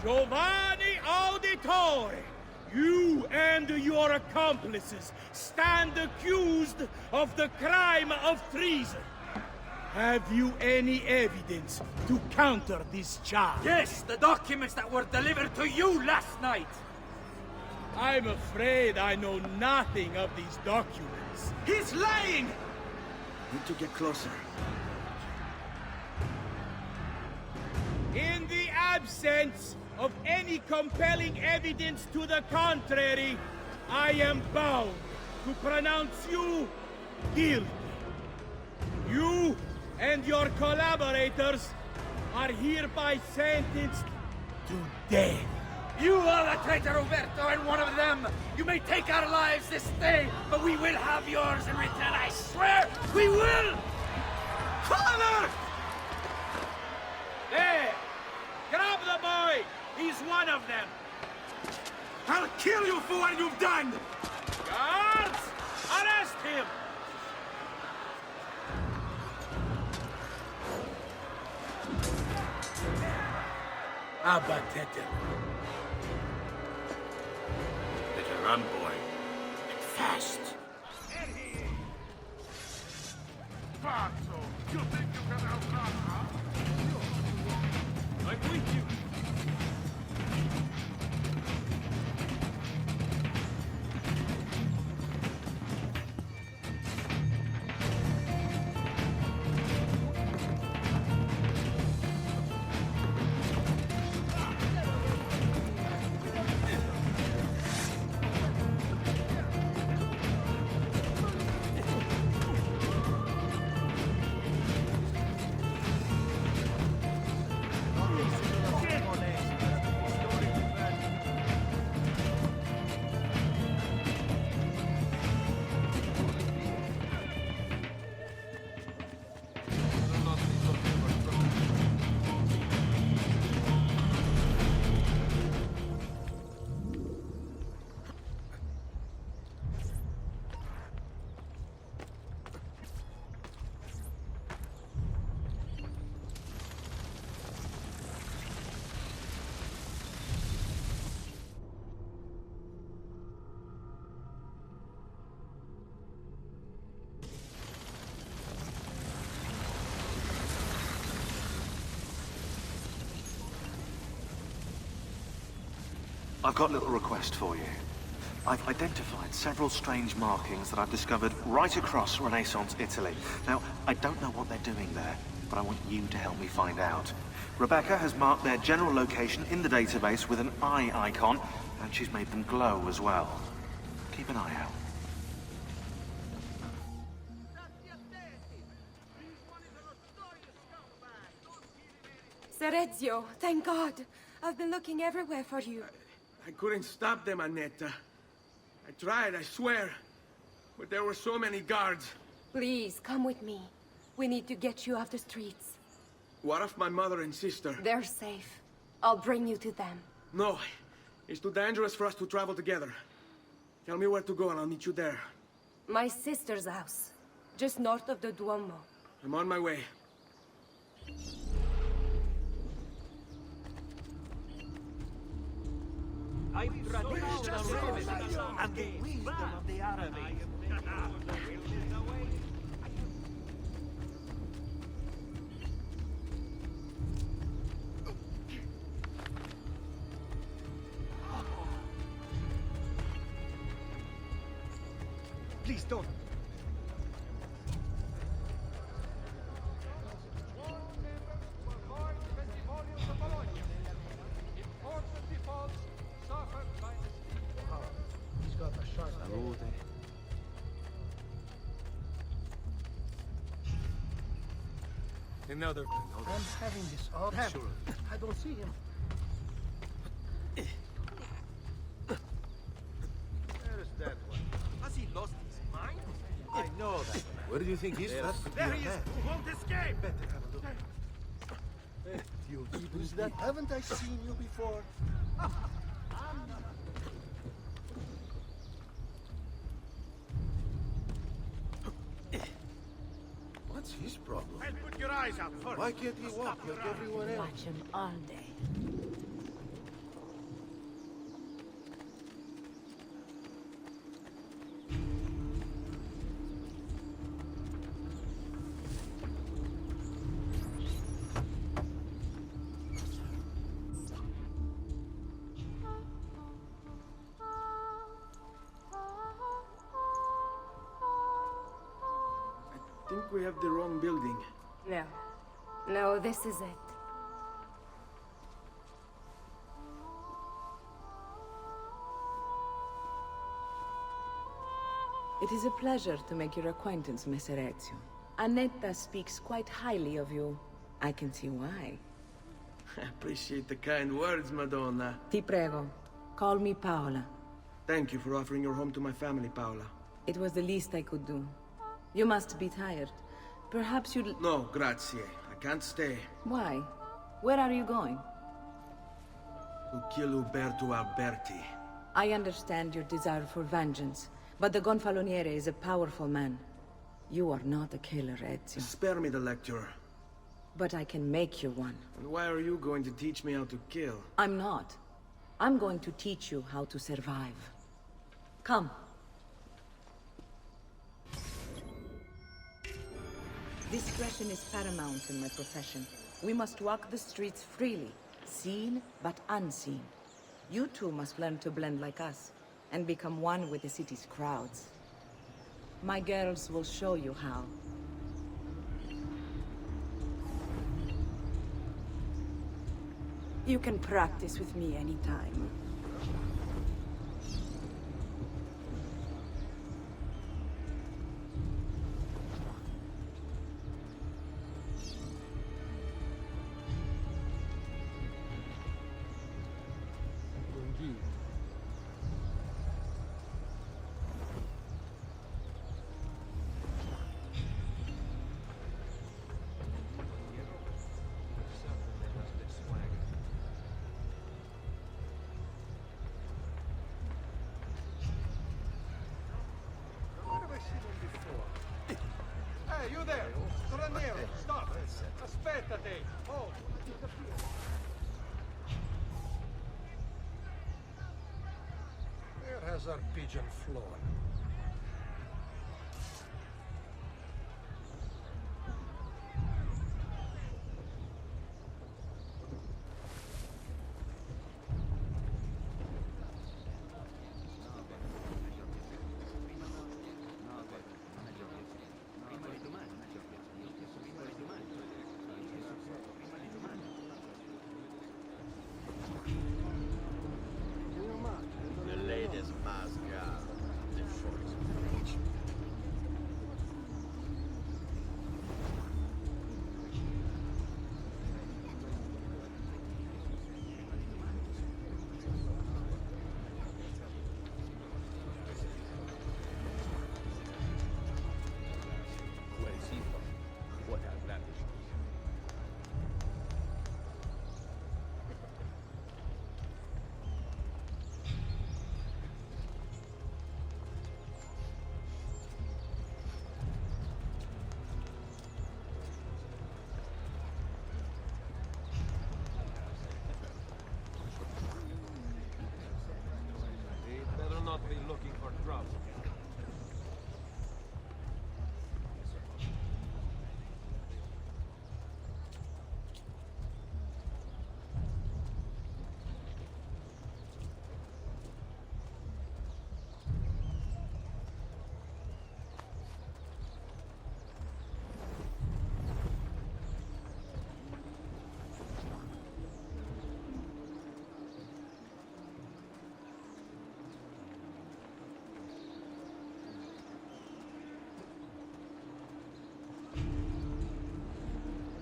Giovanni Auditore, you and your accomplices stand accused of the crime of treason. Have you any evidence to counter this charge? Yes, the documents that were delivered to you last night. I'm afraid I know nothing of these documents. He's lying! Need to get closer. In the absence of any compelling evidence to the contrary, I am bound to pronounce you guilty. You and your collaborators are hereby sentenced to death. You are the traitor, Roberto, and one of them You may take our lives this day, but we will have yours in return, I swear! We will! Father! There! Grab the boy! He's one of them! I'll kill you for what you've done! Guards! Arrest him! Abatete. Better run, boy. And fast. Pazzo! You think you can outrun, huh? I'm with you! I've got a little request for you. I've identified several strange markings that I've discovered right across Renaissance Italy. Now, I don't know what they're doing there, but I want you to help me find out. Rebecca has marked their general location in the database with an eye icon, and she's made them glow as well. Keep an eye out. Ser Ezio, thank God. I've been looking everywhere for you. I couldn't stop them, Annetta. I tried, I swear. But there were so many guards. Please, come with me. We need to get you off the streets. What of my mother and sister? They're safe. I'll bring you to them. No. It's too dangerous for us to travel together. Tell me where to go and I'll meet you there. My sister's house. Just north of the Duomo. I'm on my way. I'm tradition and the wisdom of the Arabic. Please don't. Another. I'm having this odd habit. I don't see him. There's that one. Has he lost his mind? I know that. Where do you think he's from? There he is. Won't escape. Better have a look. Who's that? Haven't I seen you before? What's his problem? And put your eyes out first. Why can't he walk like everyone else? Watch him all day. I think we have the wrong building. No. No, this is it. It is a pleasure to make your acquaintance, Messer Ezio. Annetta speaks quite highly of you. I can see why. I appreciate the kind words, Madonna. Ti prego, call me Paola. Thank you for offering your home to my family, Paula. It was the least I could do. You must be tired. Perhaps you'd... No, grazie. I can't stay. Why? Where are you going? To kill Uberto Alberti. I understand your desire for vengeance, but the Gonfaloniere is a powerful man. You are not a killer, Ezio. Spare me the lecture. But I can make you one. And why are you going to teach me how to kill? I'm not. I'm going to teach you how to survive. Come. Discretion is paramount in my profession. We must walk the streets freely, seen but unseen. You too must learn to blend like us, and become one with the city's crowds. My girls will show you how. You can practice with me anytime. Hey, you there! Straniero, stop! Aspettate! Oh! Where has our pigeon flown? Not be looking for trouble.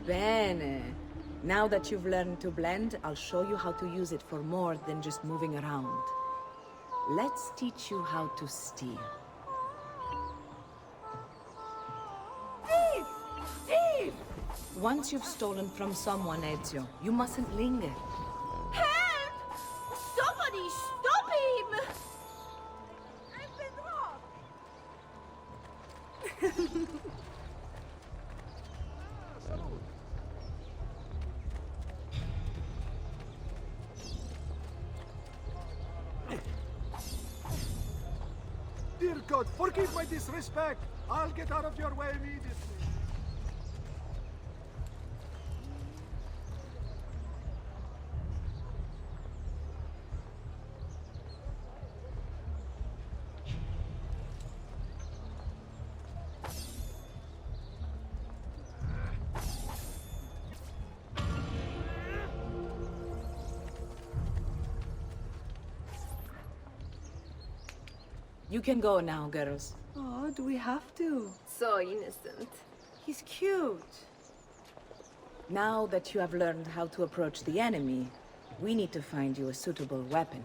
Bene. Now that you've learned to blend, I'll show you how to use it for more than just moving around. Let's teach you how to steal. Thief! Thief! Once you've stolen from someone, Ezio, you mustn't linger. Help! Somebody stop him! I've been robbed! Dear God, forgive my disrespect. I'll get out of your way immediately. You can go now, girls. Oh, do we have to? So innocent. He's cute. Now that you have learned how to approach the enemy, we need to find you a suitable weapon.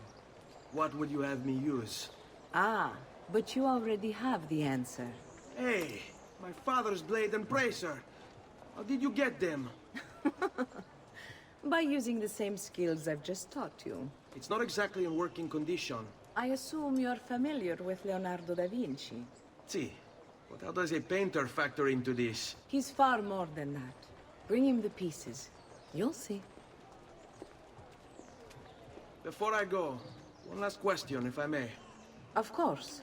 what would you have me use? Ah, but you already have the answer. Hey, my father's blade and bracer. How did you get them? By using the same skills I've just taught you. It's not exactly in working condition. I assume you're familiar with Leonardo da Vinci. See, but how does a painter factor into this? He's far more than that. Bring him the pieces. You'll see. Before I go, one last question, if I may. Of course.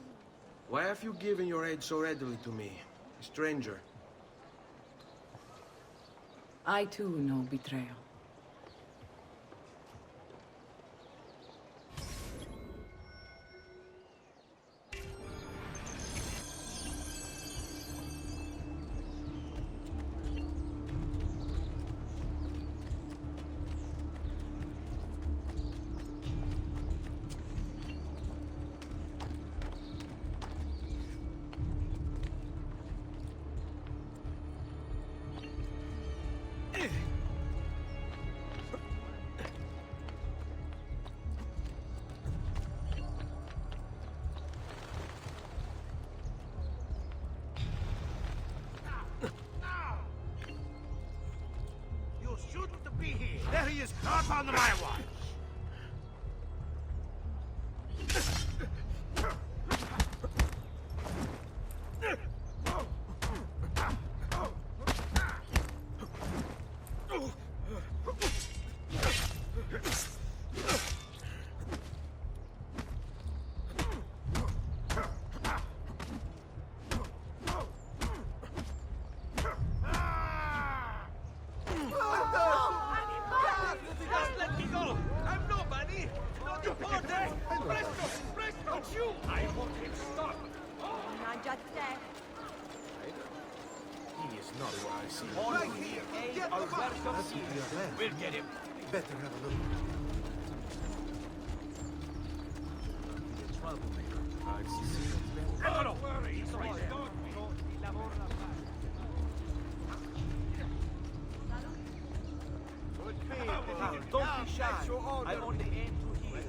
Why have you given your aid so readily to me, a stranger? I too know betrayal. You shouldn't be here. There he is, not on my watch. He is not what I see. Right here. Get the box. We'll get him. Better have a look. Don't worry, he's right there. Don't be shy. I only aim to heal.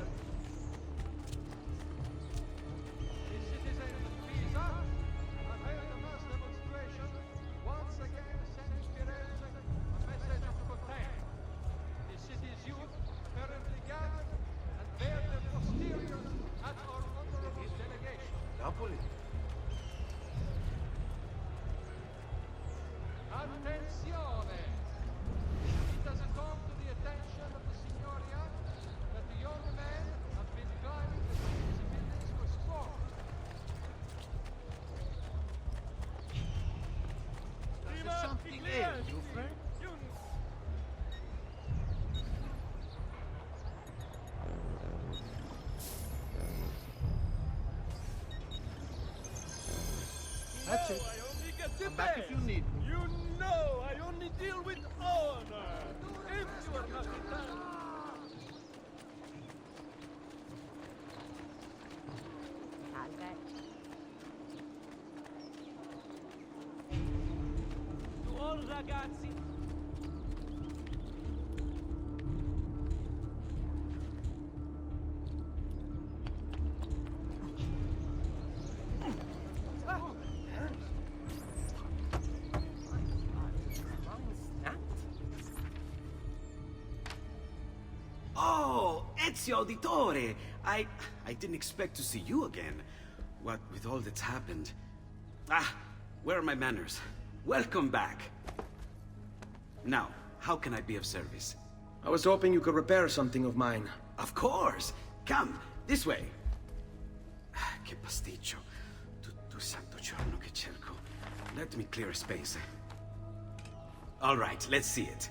Napoli. Attenzione! It has come to the attention of the Signoria that the young man has been climbing the city's buildings for sport. There's something there, you friend? That's it. Come back if you need me. You know I only deal with honor. If you are not Italian. To all ragazzi. Oh, Ezio Auditore! I didn't expect to see you again. What with all that's happened. Ah, where are my manners? Welcome back. Now, how can I be of service? I was hoping you could repair something of mine. Of course! Come, this way! Che pasticcio. Tutto santo giorno che cerco. Let me clear a space. All right, let's see it.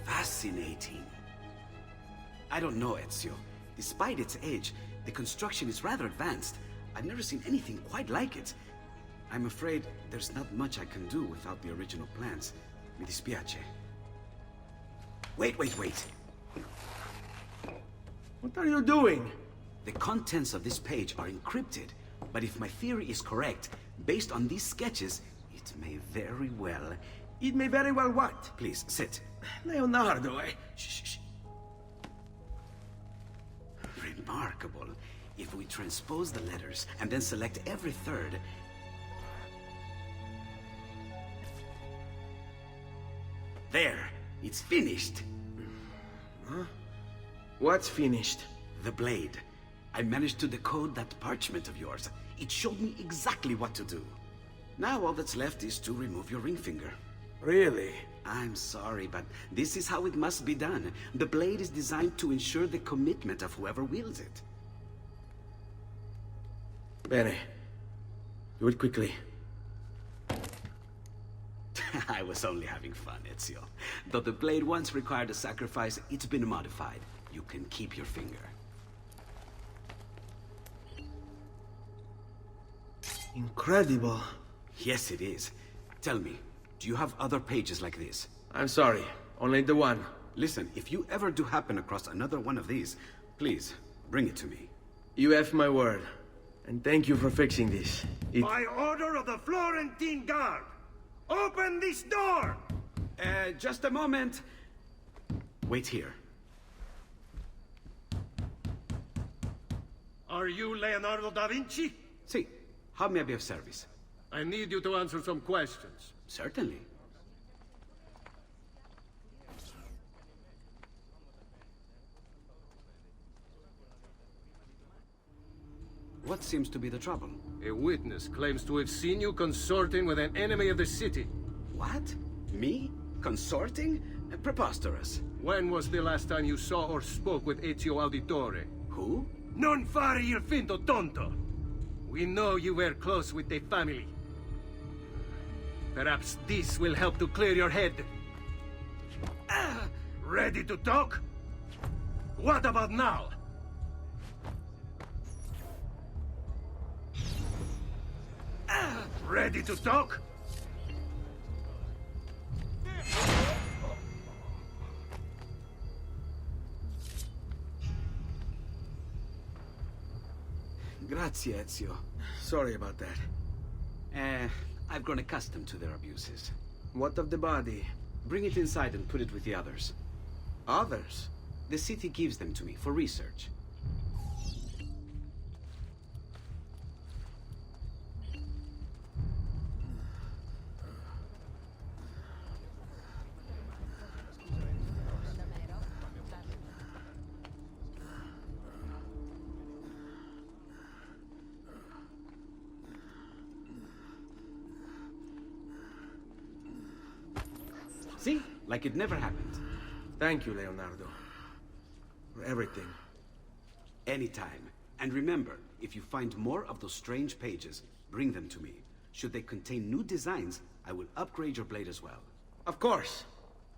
Fascinating. I don't know, Ezio. Despite its age, the construction is rather advanced. I've never seen anything quite like it. I'm afraid there's not much I can do without the original plans. Mi dispiace. Wait. What are you doing? The contents of this page are encrypted, but if my theory is correct, based on these sketches, it may very well... It may very well what? Please, sit. Leonardo, eh? Shh. remarkable. If we transpose the letters and then select every third... There! It's finished! Huh? What's finished? The blade. I managed to decode that parchment of yours. It showed me exactly what to do. Now all that's left is to remove your ring finger. Really? I'm sorry, but this is how it must be done. The blade is designed to ensure the commitment of whoever wields it. Bene. Do it quickly. I was only having fun, Ezio. Though the blade once required a sacrifice, it's been modified. You can keep your finger. Incredible. Yes, it is. Tell me, do you have other pages like this? I'm sorry, only the one. Listen, if you ever do happen across another one of these, please, bring it to me. You have my word. And thank you for fixing this. By order of the Florentine Guard! Open this door! Just a moment. Wait here. Are you Leonardo da Vinci? Si. How may I be of service? I need you to answer some questions. Certainly. What seems to be the trouble? A witness claims to have seen you consorting with an enemy of the city. What? Me? Consorting? Preposterous. When was the last time you saw or spoke with Ezio Auditore? Who? Non fare il finto tonto! We know you were close with the family. Perhaps this will help to clear your head. Ready to talk? What about now? Ready to talk? Grazie, Ezio. Sorry about that. I've grown accustomed to their abuses. What of the body? Bring it inside and put it with the others. Others? The city gives them to me for research. See? Like it never happened. Thank you, Leonardo. For everything. Anytime. And remember, if you find more of those strange pages, bring them to me. Should they contain new designs, I will upgrade your blade as well. Of course.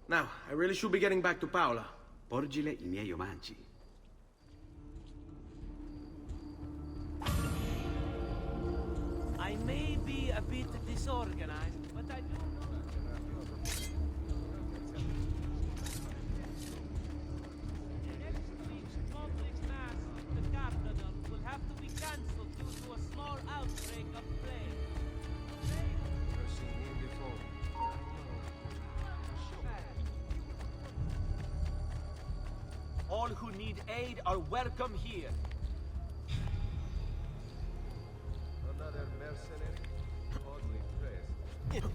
Now, I really should be getting back to Paola. Porgile I miei omaggi. I may be a bit disorganized, but I do know. Next week's public mass with the Cardinal will have to be cancelled due to a small outbreak of plague. All who need aid are welcome here. Another mercenary? Oddly dressed.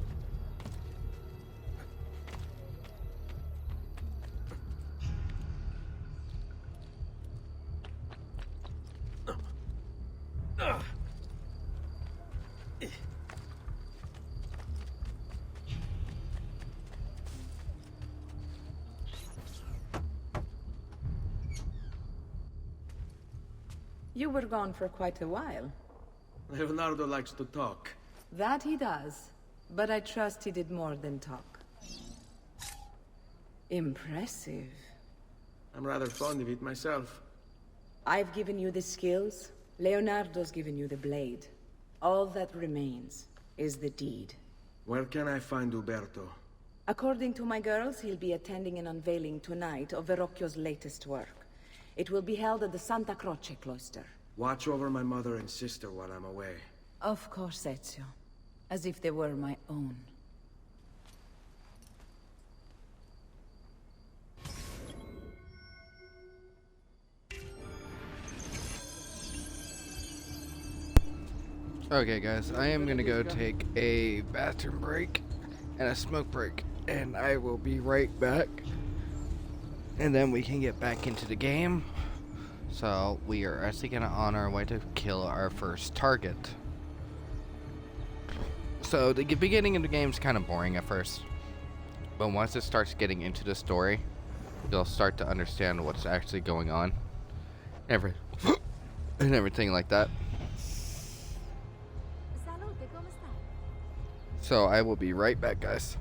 You were gone for quite a while. Leonardo likes to talk. That he does. But I trust he did more than talk. Impressive. I'm rather fond of it myself. I've given you the skills. Leonardo's given you the blade. All that remains is the deed. Where can I find Uberto? According to my girls, he'll be attending an unveiling tonight of Verrocchio's latest work. It will be held at the Santa Croce cloister. Watch over my mother and sister while I'm away. Of course, Ezio. As if they were my own. Okay, guys, I am gonna go take a bathroom break and a smoke break, and I will be right back. And then we can get back into the game. So we are actually gonna on our way to kill our first target. So the beginning of the game is kind of boring at first, but once it starts getting into the story, you'll start to understand what's actually going on, and everything like that. So I will be right back, guys.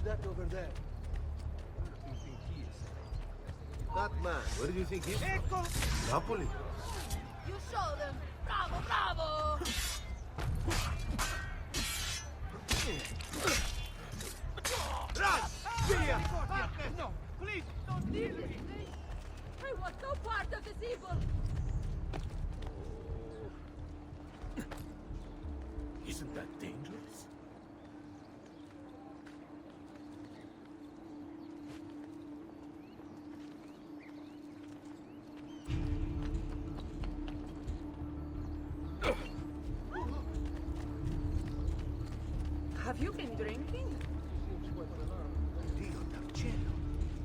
that over there? Where do you think he is? That man, where do you think he's from? Napoli. You show them! Bravo, bravo! Run! Via! No, please, don't leave me! I was no part of this evil! Isn't that dangerous? Have you been drinking? Dio dal cielo!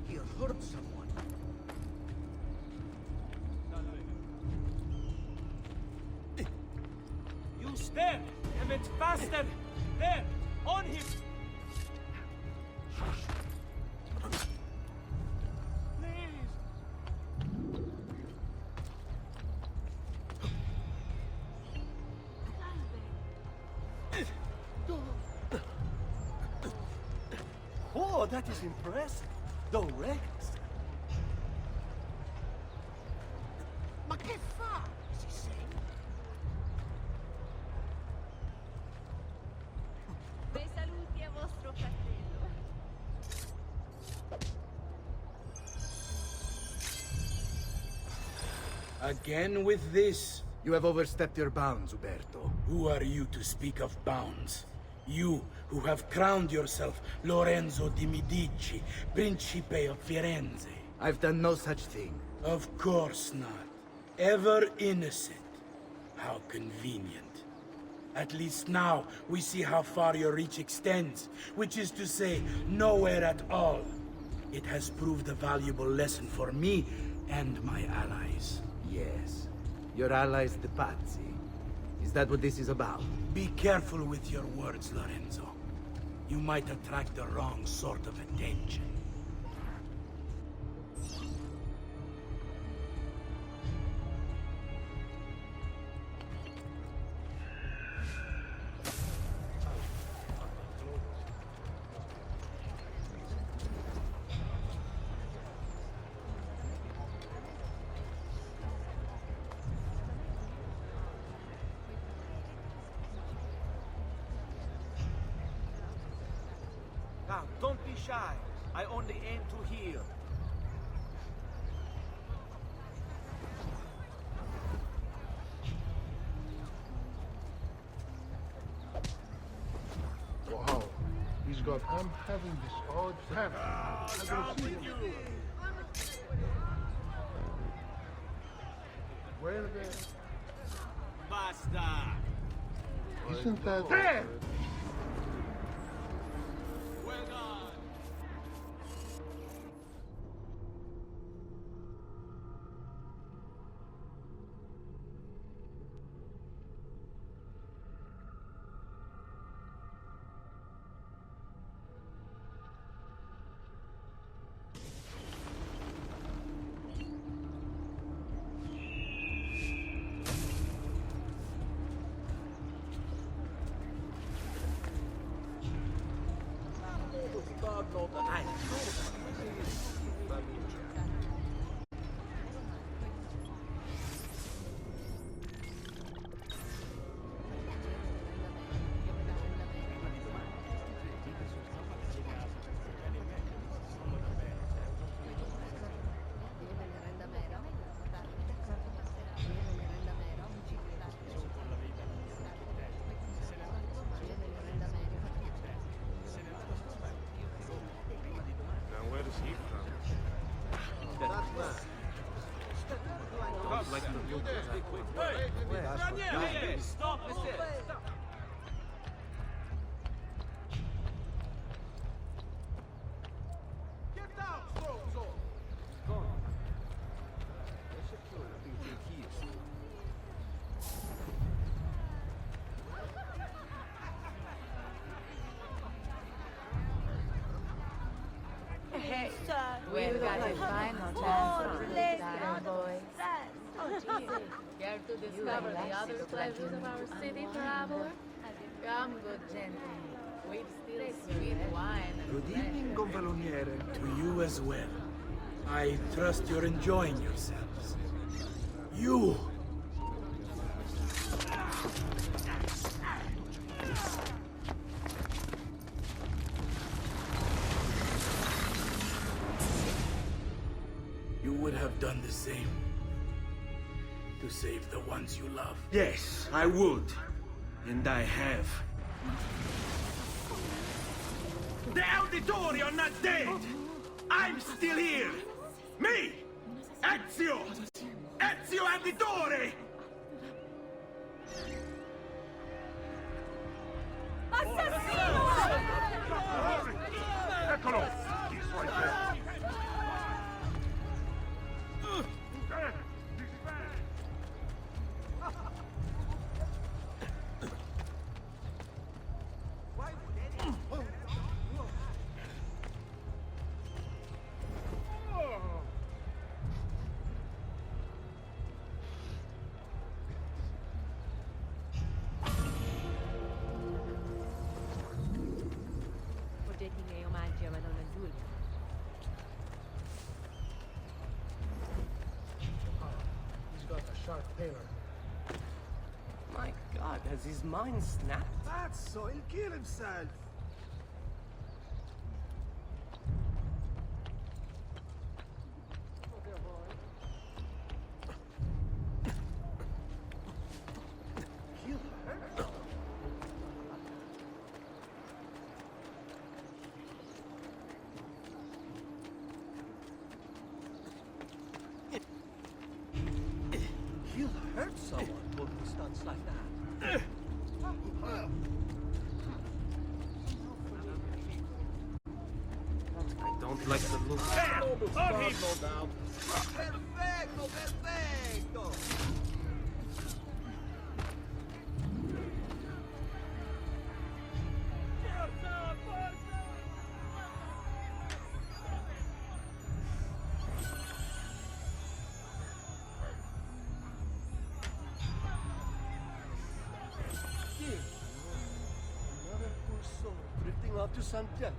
He hurt someone. You stare! I meant faster! There! On him! Oh, that is impressive. Don't Rex. Ma che fa? Si sente? Dei saluti a vostro fratello. Again with this? You have overstepped your bounds, Uberto. Who are you to speak of bounds? You, who have crowned yourself Lorenzo di Medici, Principe of Firenze. I've done no such thing. Of course not. Ever innocent. How convenient. At least now we see how far your reach extends, which is to say, nowhere at all. It has proved a valuable lesson for me and my allies. Yes. Your allies, the Pazzi. Is that what this is about? Be careful with your words, Lorenzo. You might attract the wrong sort of attention. Now, don't be shy. I only aim to heal. Wow. He's got... I'm having this odd pattern. I don't see you. Where the... Basta! Isn't that... There! Well done! Stop! Get down, Strozzo! Hey, We've got a final chance for this time, boys. Care to discover the other pleasures of our city, traveler? Come, good gentlemen. We've still sweet wine Good evening, Gonfaloniere. To you as well. I trust you're enjoying yourselves. You! You would have done the same. To save the ones you love. Yes, I would. And I have. The Auditori are not dead! I'm still here! Me! Ezio! Ezio Auditore! Eccolo! I suoi pezzi! Potete miei omaggi a Madonna Giulia. He's got a sharp paler. My God, has his mind snapped? Pazzo, he'll kill himself! He'll hurt someone holding stunts like that. I don't like the look. On him! Perfecto, perfecto! Another poor soul drifting off to Santiago.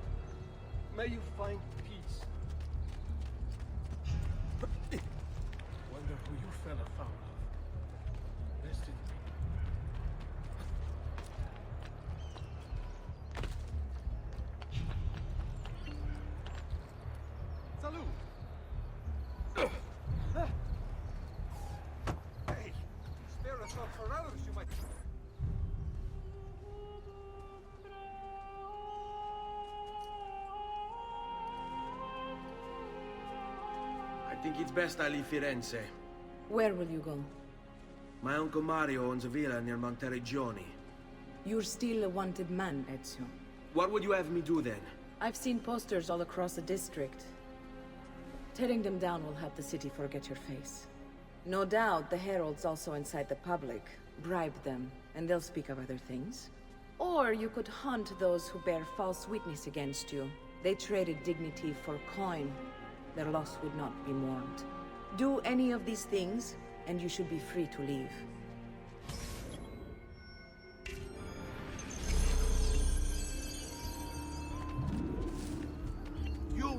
May you find peace. Wonder who you fell afoul of. Rest in Salute! Hey, spare us not for others, you might... I think it's best I leave Firenze. Where will you go? My uncle Mario owns a villa near Monteregioni. You're still a wanted man, Ezio. What would you have me do then? I've seen posters all across the district. Tearing them down will help the city forget your face. No doubt the heralds also incite the public. Bribe them, and they'll speak of other things. Or you could hunt those who bear false witness against you. They traded dignity for coin. Their loss would not be mourned. Do any of these things, and you should be free to leave.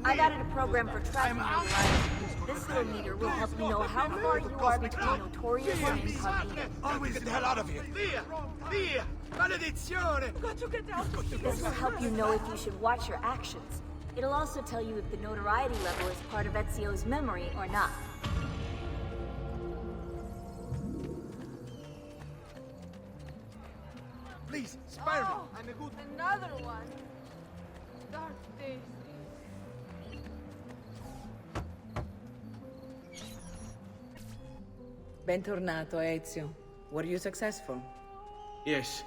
I've added a program for tracking your life. This little meter will help you know how far you are between Notorious and Incognito. Always get the hell out of here! Via! Via! Maledizione! Got to get down. This will help you know if you should watch your actions. It'll also tell you if the notoriety level is part of Ezio's memory or not. Please, spare me! I'm a good... Another one. Dark days. Bentornato, Ezio. Were you successful? Yes.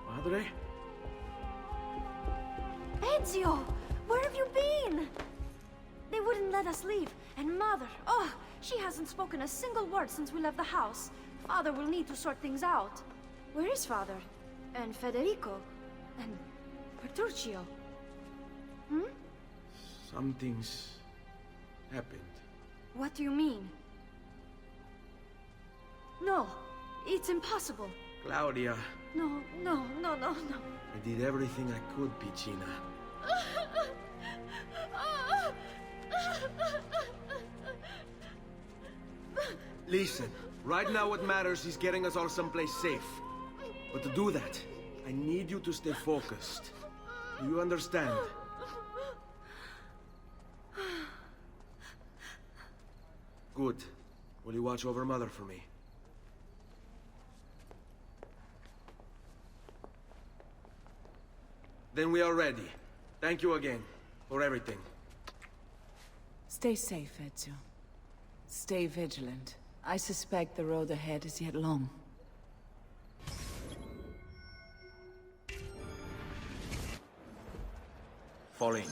Madre? Ezio! Where have you been? They wouldn't let us leave. And Mother, oh, she hasn't spoken a single word since we left the house. Father will need to sort things out. Where is Father? And Federico? And Petruccio? Hmm? Something's happened. What do you mean? No, it's impossible. Claudia, No, no, no, no, no. I did everything I could, Piccina. Listen, right now what matters is getting us all someplace safe. But to do that, I need you to stay focused. Do you understand? Good. Will you watch over Mother for me? Then we are ready. Thank you again for everything. Stay safe, Ezio. Stay vigilant. I suspect the road ahead is yet long. Fall in.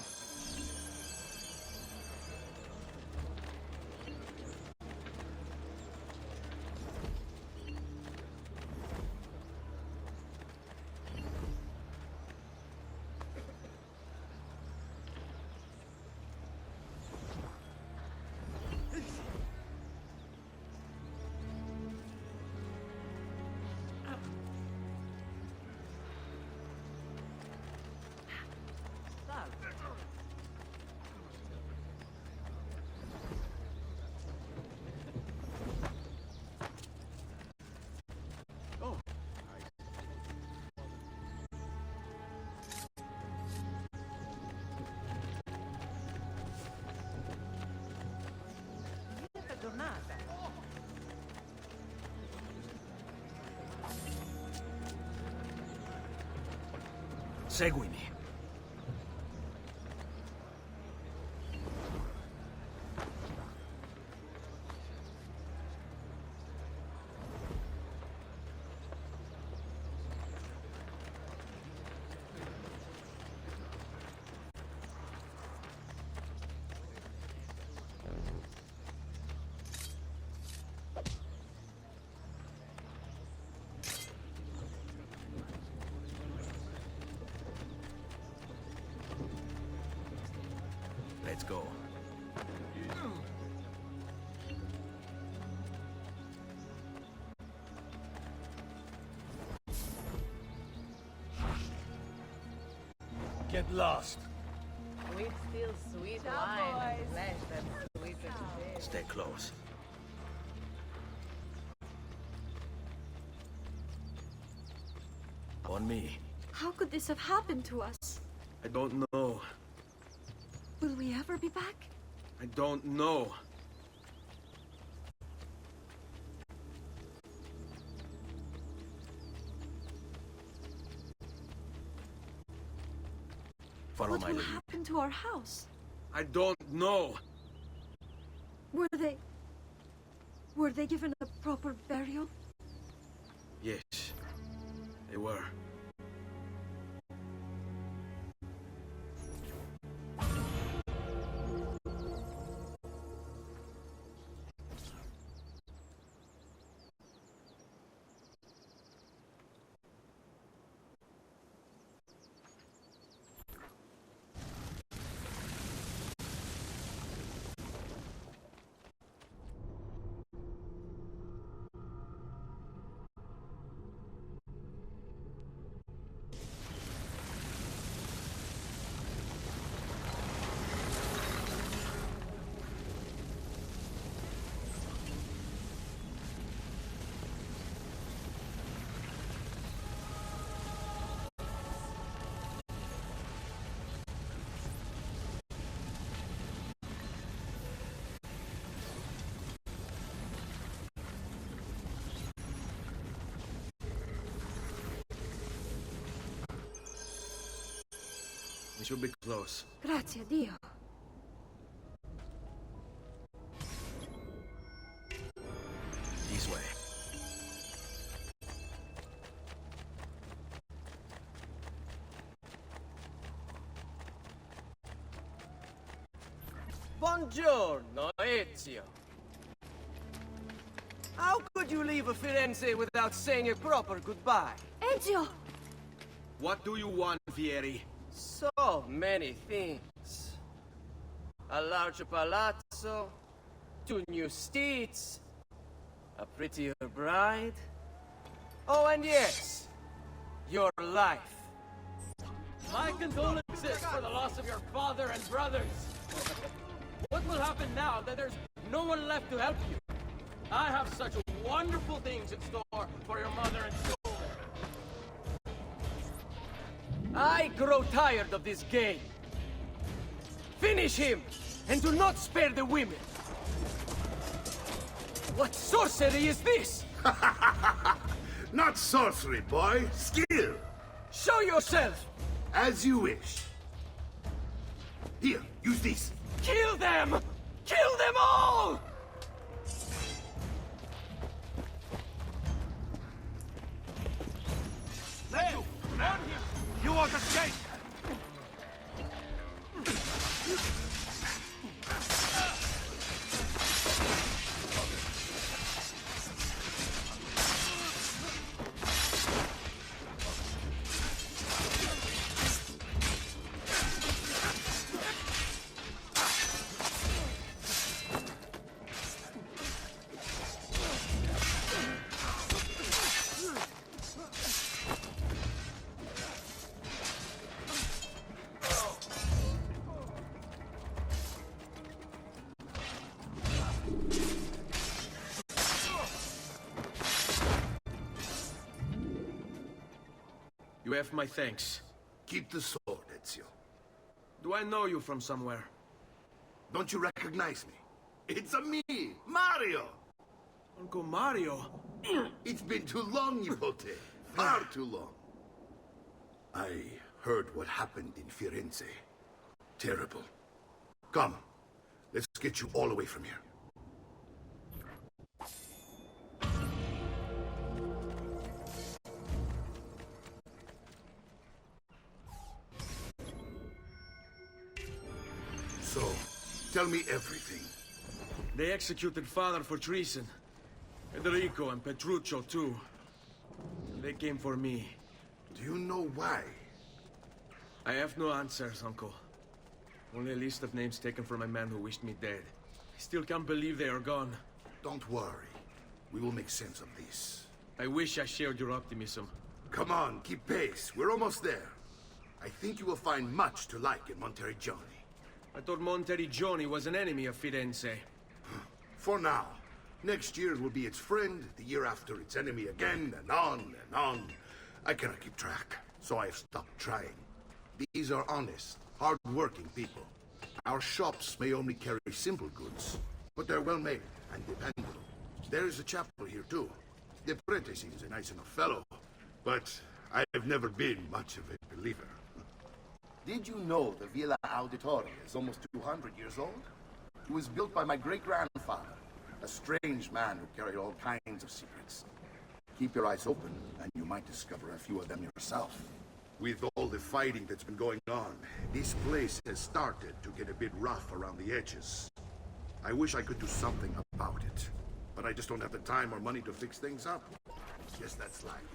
Seguimi. Let's go. Get lost. Sweet, still sweet wine. Flesh that's sweet as fish. Stay close. On me. How could this have happened to us? I don't know. Will we ever be back? I don't know. Follow What my will lead. happen to our house? I don't know. Were they given a proper burial? Yes, they were. We should be close. Grazie a Dio. This way. Buongiorno, Ezio. How could you leave Firenze without saying a proper goodbye? Ezio! What do you want, Vieri? So many things. A larger palazzo, 2 new steeds, a prettier bride. Oh, and yes, your life. My condolences for the loss of your father and brothers. What will happen now that there's no one left to help you? I have such wonderful things in store for your mother and shoulder. I grow tired of this game. Finish him, and do not spare the women. What sorcery is this? Not sorcery, boy. Skill. Show yourself! As you wish. Here, use this. Kill them! Kill them all! Let you, man. You won't escape. You have my thanks. Keep the sword, Ezio. Do I know you from somewhere? Don't you recognize me? It's me, Mario! Uncle Mario? It's been too long, Nipote. Far too long. I heard what happened in Firenze. Terrible. Come, let's get you all away from here. So, tell me everything. They executed father for treason. Federico and Petruccio too. They came for me. Do you know why? I have no answers, Uncle. Only a list of names taken from a man who wished me dead. I still can't believe they are gone. Don't worry. We will make sense of this. I wish I shared your optimism. Come on, keep pace. We're almost there. I think you will find much to like in Monteriggioni. I thought Monteriggioni was an enemy of Firenze. For now. Next year will be its friend, the year after its enemy again, and on and on. I cannot keep track, so I have stopped trying. These are honest, hard-working people. Our shops may only carry simple goods, but they're well-made and dependable. There is a chapel here, too. The prete seems a nice enough fellow, but I've never been much of a believer. Did you know the Villa Auditore is almost 200 years old? It was built by my great-grandfather, a strange man who carried all kinds of secrets. Keep your eyes open, and you might discover a few of them yourself. With all the fighting that's been going on, this place has started to get a bit rough around the edges. I wish I could do something about it, but I just don't have the time or money to fix things up. Guess that's life.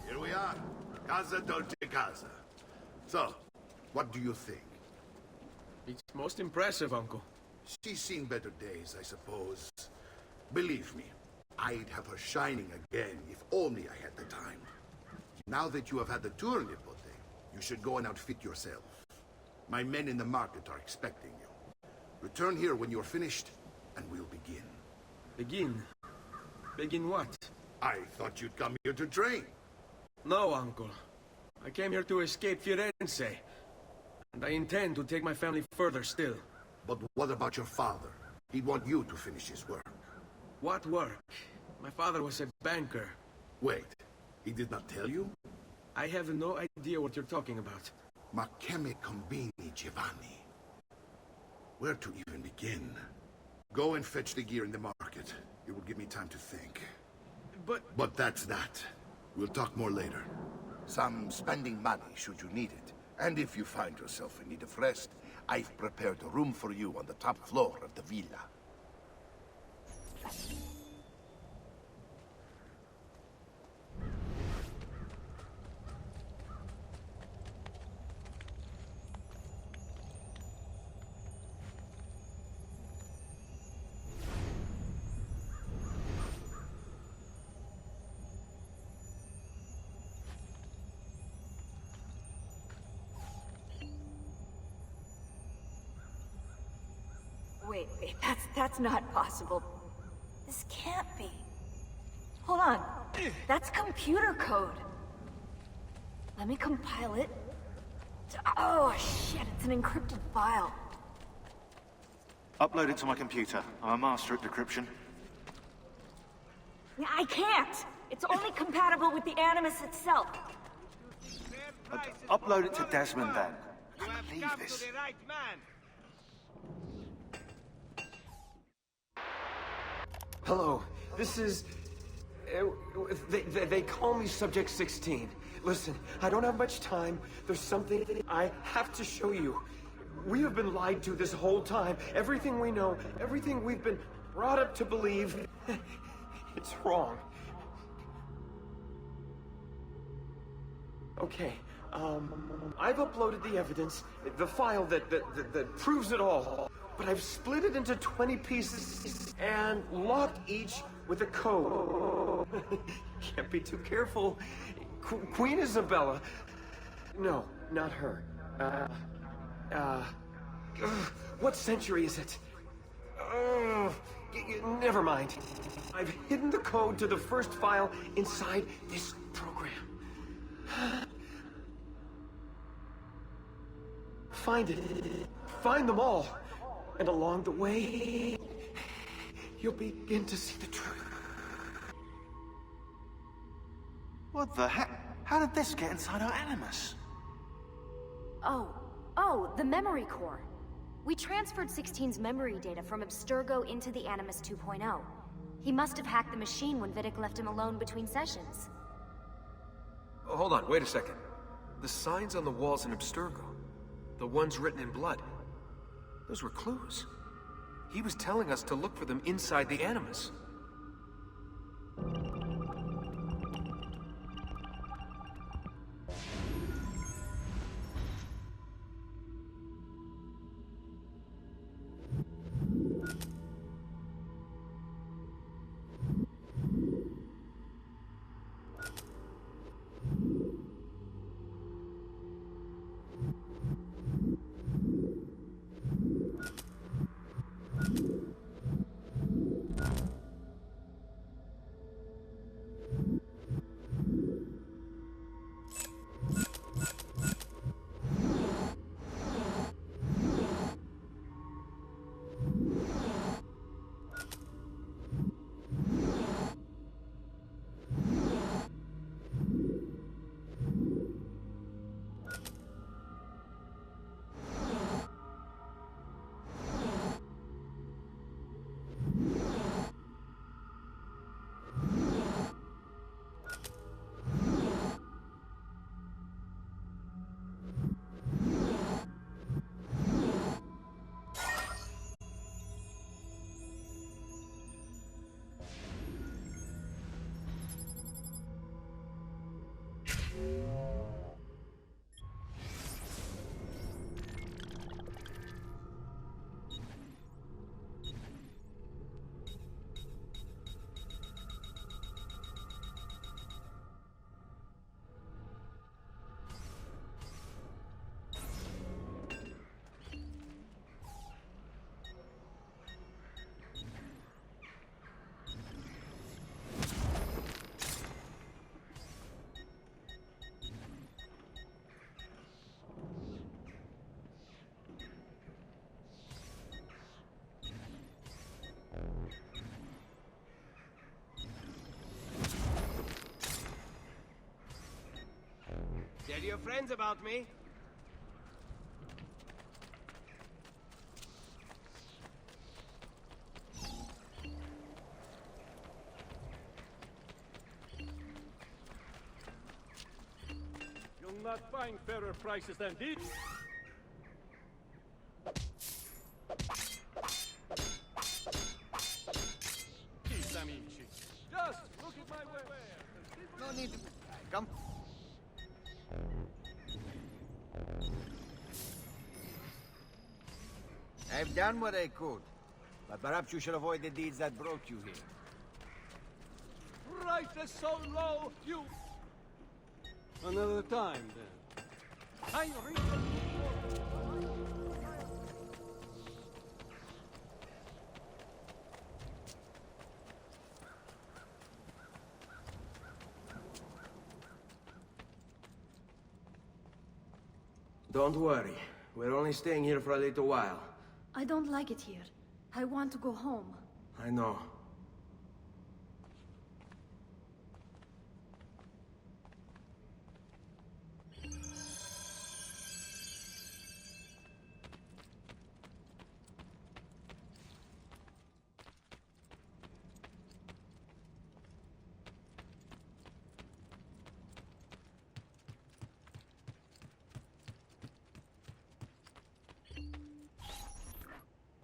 Here we are, Casa Dolce Casa. So, what do you think? It's most impressive, Uncle. She's seen better days, I suppose. Believe me, I'd have her shining again if only I had the time. Now that you have had the tour, Nipote, you should go and outfit yourself. My men in the market are expecting you. Return here when you're finished, and we'll begin. Begin? Begin what? I thought you'd come here to train. No, Uncle. I came here to escape Firenze. And I intend to take my family further still. But what about your father? He'd want you to finish his work. What work? My father was a banker. Wait, he did not tell you? I have no idea what you're talking about. Ma che me combini, Giovanni? Where to even begin? Go and fetch the gear in the market. It will give me time to think. But that's that. We'll talk more later. Some spending money should you need it. And if you find yourself in need of rest, I've prepared a room for you on the top floor of the villa. Wait, that's not possible. This can't be. Hold on. That's computer code. Let me compile it. Oh, shit, it's an encrypted file. Upload it to my computer. I'm a master at decryption. I can't! It's only compatible with the Animus itself. Upload it to Desmond, then. I can't believe this. Hello, this is... They call me Subject 16. Listen, I don't have much time. There's something I have to show you. We have been lied to this whole time. Everything we know, everything we've been brought up to believe, it's wrong. Okay, I've uploaded the evidence, the file that proves it all. But I've split it into 20 pieces and locked each with a code. Can't be too careful. Queen Isabella. No, not her. What century is it? Never mind. I've hidden the code to the first file inside this program. Find it. Find them all. And along the way, you'll begin to see the truth. What the heck? How did this get inside our Animus? Oh, the memory core. We transferred 16's memory data from Abstergo into the Animus 2.0. He must have hacked the machine when Vidic left him alone between sessions. Oh, hold on, wait a second. The signs on the walls in Abstergo, the ones written in blood, those were clues. He was telling us to look for them inside the Animus. Tell your friends about me. You'll not find fairer prices than these. Amici. Just look at my way. No need to... Come. I've done what I could, but perhaps you should avoid the deeds that brought you here. Prices so low, you... Another time, then. I read... Don't worry. We're only staying here for a little while. I don't like it here. I want to go home. I know.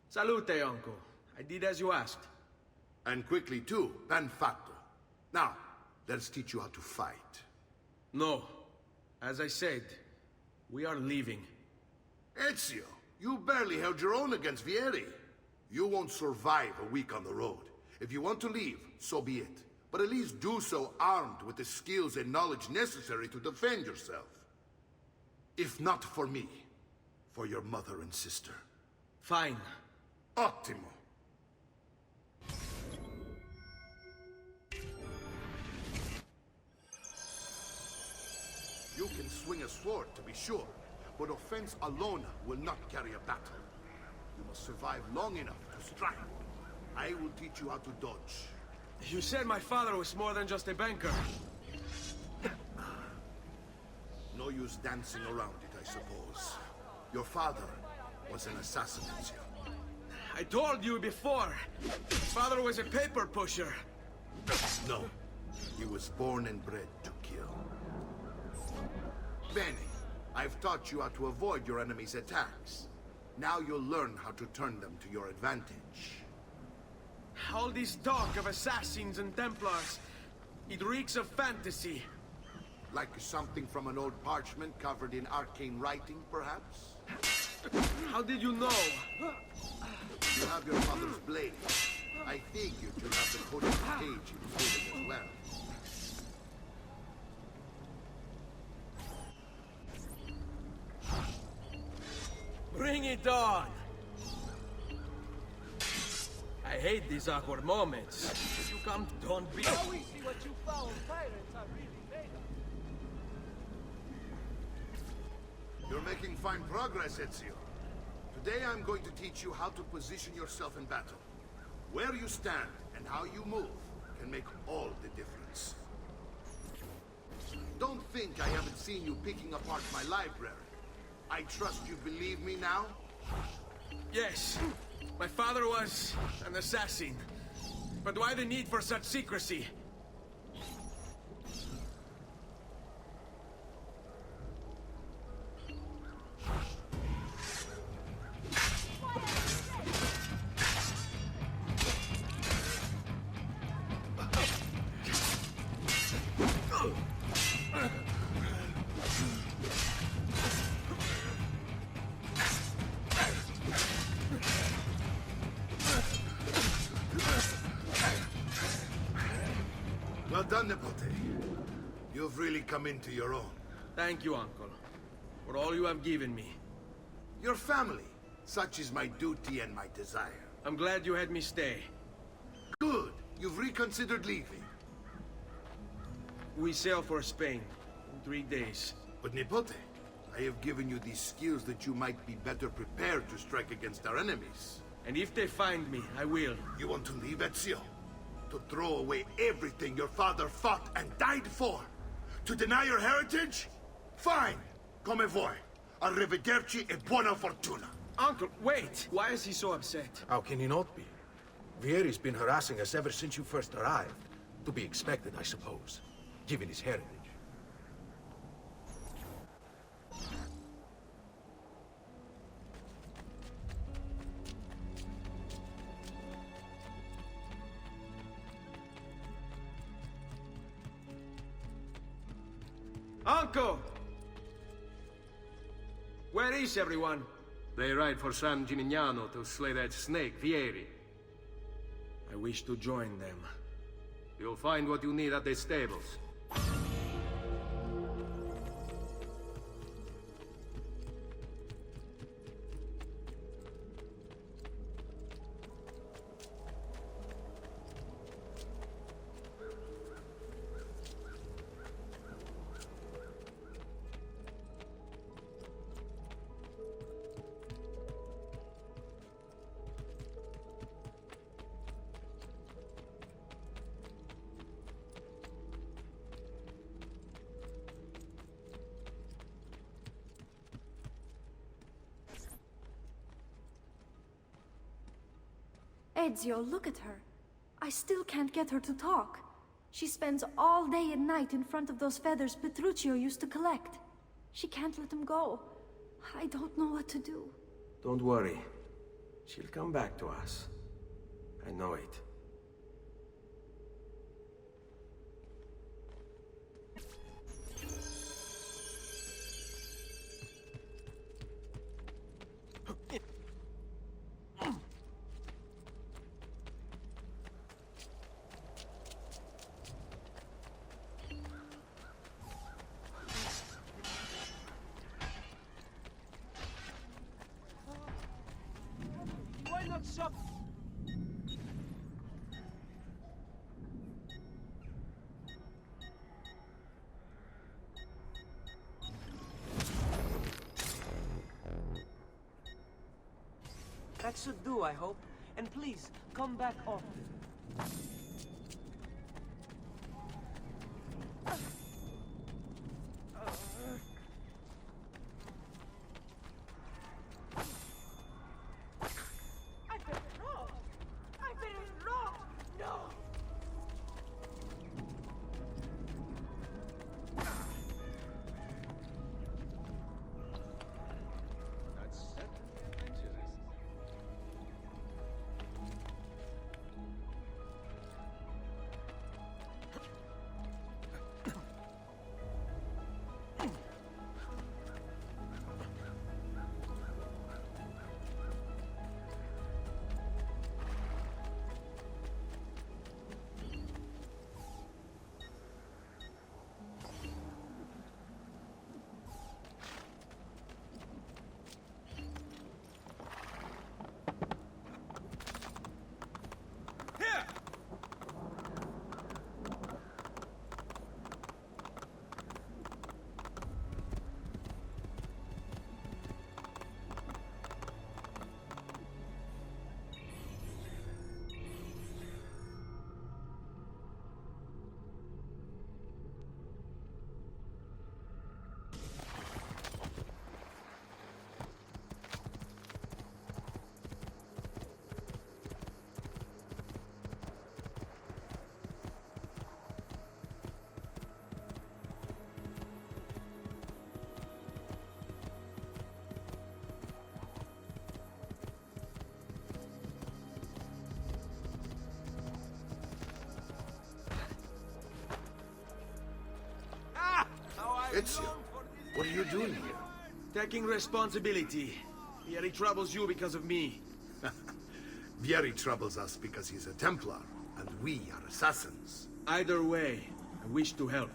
Salute, uncle. I did as you asked. And quickly too, ben fatto. Now, let's teach you how to fight. No. As I said, we are leaving. Ezio, you barely held your own against Vieri. You won't survive a week on the road. If you want to leave, so be it. But at least do so armed with the skills and knowledge necessary to defend yourself. If not for me, for your mother and sister. Fine. Ottimo. You can swing a sword, to be sure, but offense alone will not carry a battle. You must survive long enough to strike. I will teach you how to dodge. You said my father was more than just a banker. No use dancing around it, I suppose. Your father was an assassin, Ezio. I told you before. My father was a paper pusher. No. He was born and bred to kill. Bene, I've taught you how to avoid your enemy's attacks. Now you'll learn how to turn them to your advantage. All this talk of assassins and Templars, it reeks of fantasy. Like something from an old parchment covered in arcane writing, perhaps? How did you know? You have your father's blade. I figured you'd have the coded page included as well. Bring it on! I hate these awkward moments. If you come, don't be... Now we see what you foul pirates are really made of. You're making fine progress, Ezio. Today I'm going to teach you how to position yourself in battle. Where you stand and how you move can make all the difference. Don't think I haven't seen you picking apart my library. I trust you believe me now? Yes. My father was an assassin. But why the need for such secrecy? Well done, Nipote. You've really come into your own. Thank you, Uncle, for all you have given me. Your family. Such is my duty and my desire. I'm glad you had me stay. Good. You've reconsidered leaving. We sail for Spain in 3 days. But Nipote, I have given you these skills that you might be better prepared to strike against our enemies. And if they find me, I will. You want to leave, Ezio? To throw away everything your father fought and died for? To deny your heritage? Fine. Come vuoi. Arrivederci e buona fortuna. Uncle, wait! Why is he so upset? How can he not be? Vieri's been harassing us ever since you first arrived. To be expected, I suppose, given his heritage. Uncle! Where is everyone? They ride for San Gimignano to slay that snake, Vieri. I wish to join them. You'll find what you need at the stables. Ezio, look at her. I still can't get her to talk. She spends all day and night in front of those feathers Petruchio used to collect. She can't let them go. I don't know what to do. Don't worry. She'll come back to us. I know it. Why not shop? That should do, I hope. And please, come back often. I've been wrong! I've been wrong! No! That's certainly adventurous. Ezio, what are you doing here? Taking responsibility. Vieri troubles you because of me. Vieri troubles us because he's a Templar, and we are assassins. Either way, I wish to help.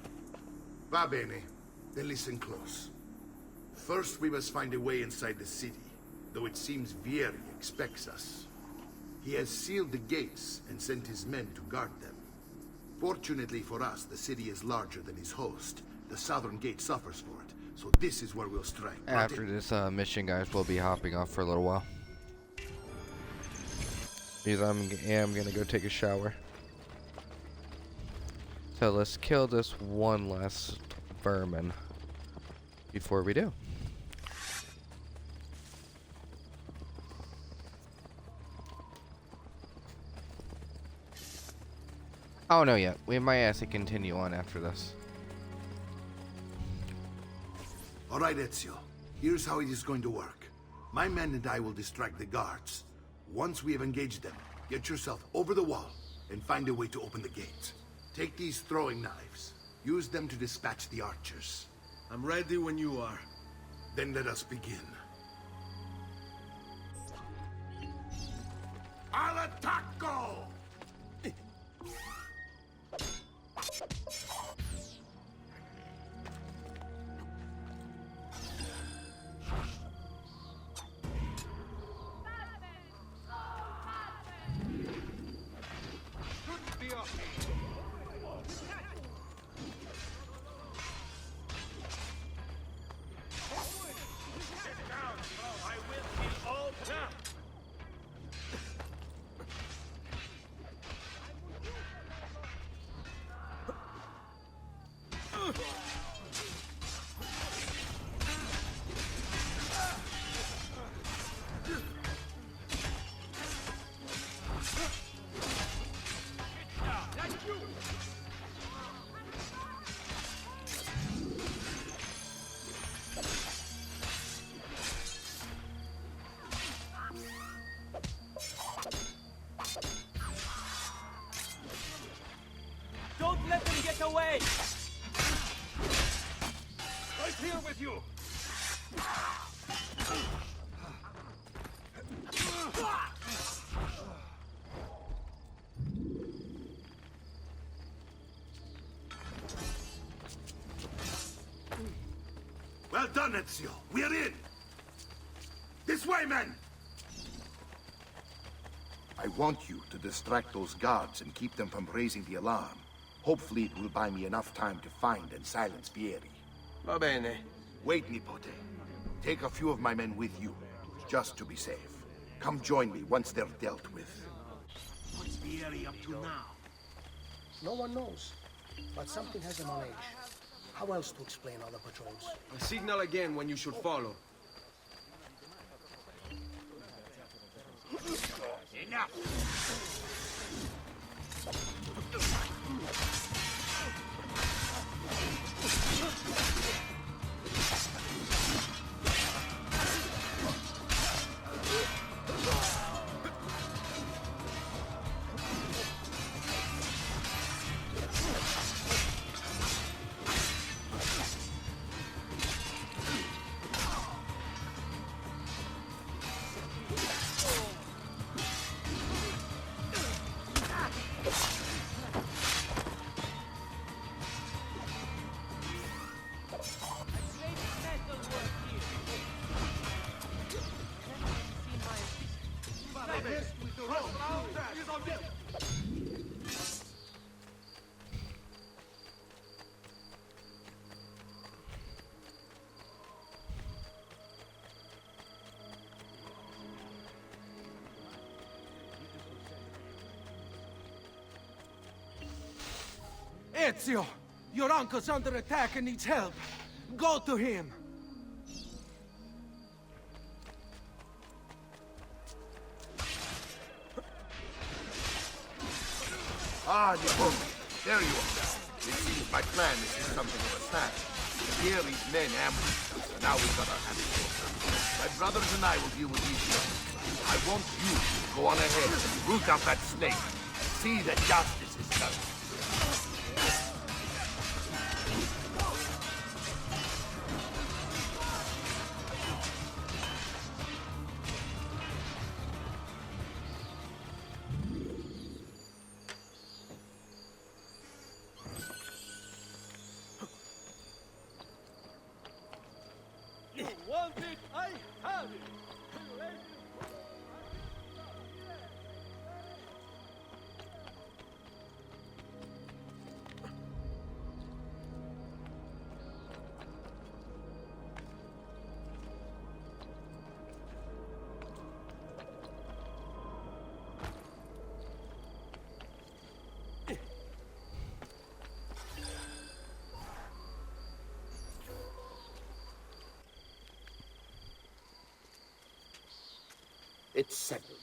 Va bene. Then listen close. First, we must find a way inside the city, though it seems Vieri expects us. He has sealed the gates and sent his men to guard them. Fortunately for us, the city is larger than his host. The southern gate suffers for it, so this is where we'll strike. After this mission, guys, we'll be hopping off for a little while. Because I am going to go take a shower. So let's kill this one last vermin before we do. Oh, no, yet. We might have to continue on after this. All right, Ezio. Here's how it is going to work. My men and I will distract the guards. Once we have engaged them, get yourself over the wall and find a way to open the gate. Take these throwing knives. Use them to dispatch the archers. I'm ready when you are. Then let us begin. Al attacco! done, Ezio. We're in. This way, men! I want you to distract those guards and keep them from raising the alarm. Hopefully it will buy me enough time to find and silence Vieri. Va bene. Wait, Nipote. Take a few of my men with you, just to be safe. Come join me once they're dealt with. What's Vieri up to now? No one knows, but something has him on edge. How else to explain all the patrols? A signal again when you should follow. Enough! Ezio! Your uncle's under attack and needs help. Go to him! Ah, Nipote. There you are. It seems my plan is something of a snap. Vieri's men ambushed us, and now we've got our hands full. My brothers and I will deal with these guys. I want you to go on ahead and root out that snake. See that justice is done. You want it? I have it! It's settled.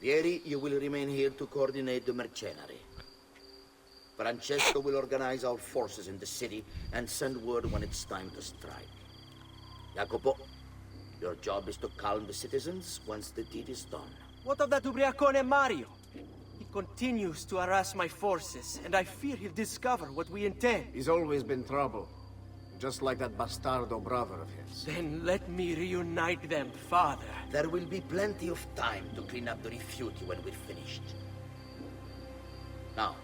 Vieri, you will remain here to coordinate the mercenary. Francesco will organize our forces in the city and send word when it's time to strike. Jacopo, your job is to calm the citizens once the deed is done. What of that Ubriacone Mario? He continues to harass my forces, and I fear he'll discover what we intend. He's always been trouble. Just like that bastardo brother of his. Then let me reunite them, father. There will be plenty of time to clean up the rifiuti when we're finished. Now,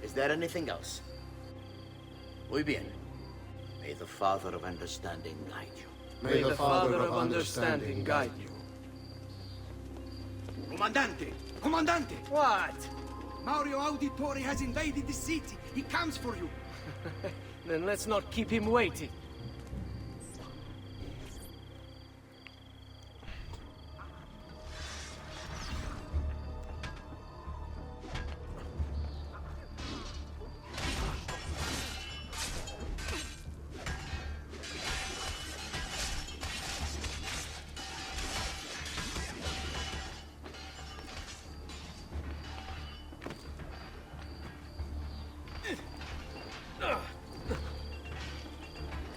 is there anything else? Muy bien. May the Father of Understanding guide you. May the Father of Understanding guide you. Comandante! Comandante! What? Mario Auditore has invaded the city. He comes for you. Then let's not keep him waiting.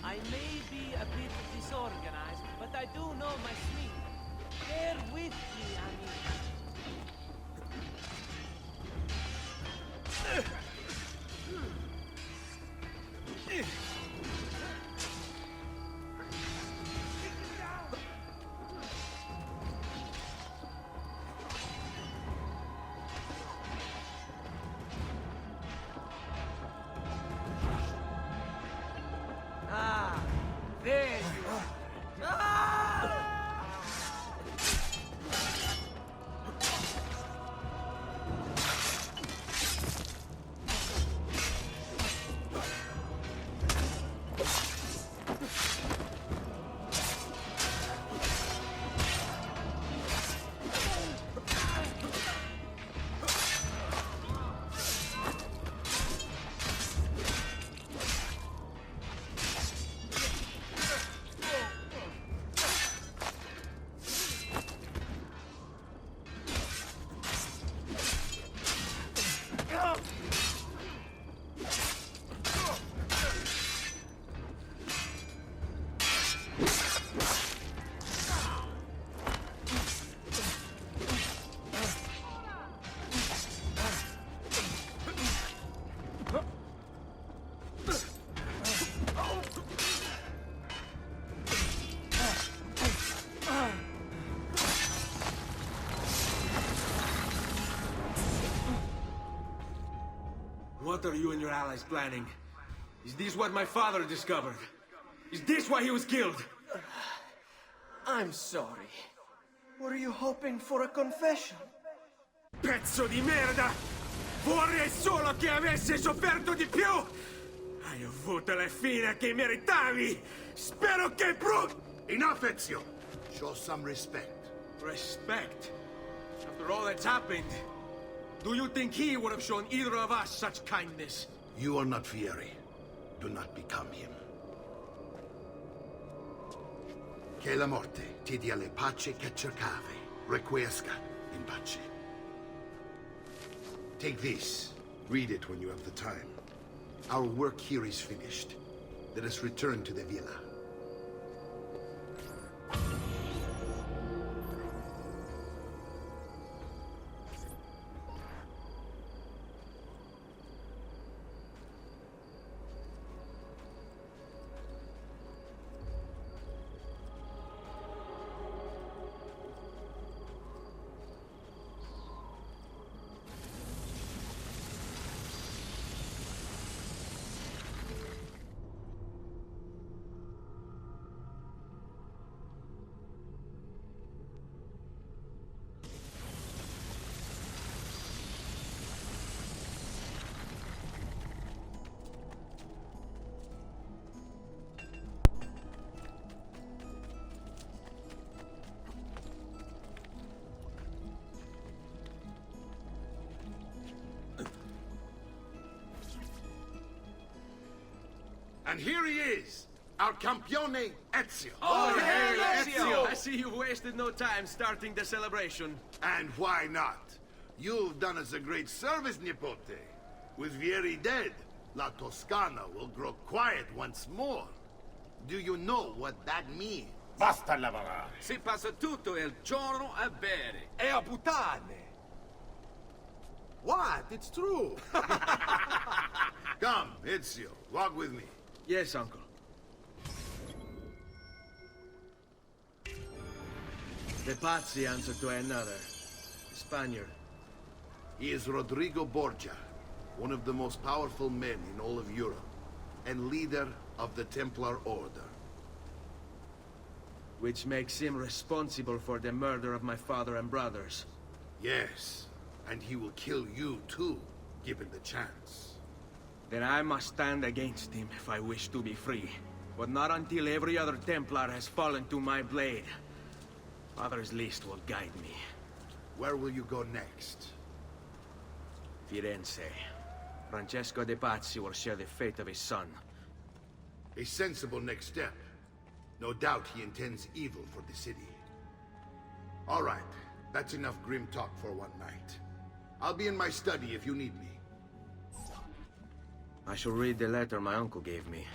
I may be a bit disorganized, but I do know my sleep. Bear with me, I mean. What are you and your allies planning? Is this what my father discovered? Is this why he was killed? I'm sorry. Were you hoping for a confession? Pezzo di merda! Vorrei solo che avessi sofferto di più! Hai avuto la fine che meritavi! Spero che Enough, Ezio! Show some respect. Respect? After all that's happened, do you think he would have shown either of us such kindness? You are not Fieri. Do not become him. Che la morte ti dia le pace che cercavi. Requiesca in pace. Take this. Read it when you have the time. Our work here is finished. Let us return to the villa. And here he is, our campione Ezio. Oh, hey, Ezio! I see you've wasted no time starting the celebration. And why not? You've done us a great service, Nipote. With Vieri dead, La Toscana will grow quiet once more. Do you know what that means? Basta lavorare. Si passa tutto il giorno a bere. E a puttane! What? It's true! Come, Ezio, walk with me. Yes, uncle. The Pazzi answer to another. Spaniard. He is Rodrigo Borgia, one of the most powerful men in all of Europe, and leader of the Templar Order. Which makes him responsible for the murder of my father and brothers. Yes, and he will kill you too, given the chance. Then I must stand against him if I wish to be free. But not until every other Templar has fallen to my blade. Father's list will guide me. Where will you go next? Firenze. Francesco de Pazzi will share the fate of his son. A sensible next step. No doubt he intends evil for the city. All right, that's enough grim talk for one night. I'll be in my study if you need me. I shall read the letter my uncle gave me.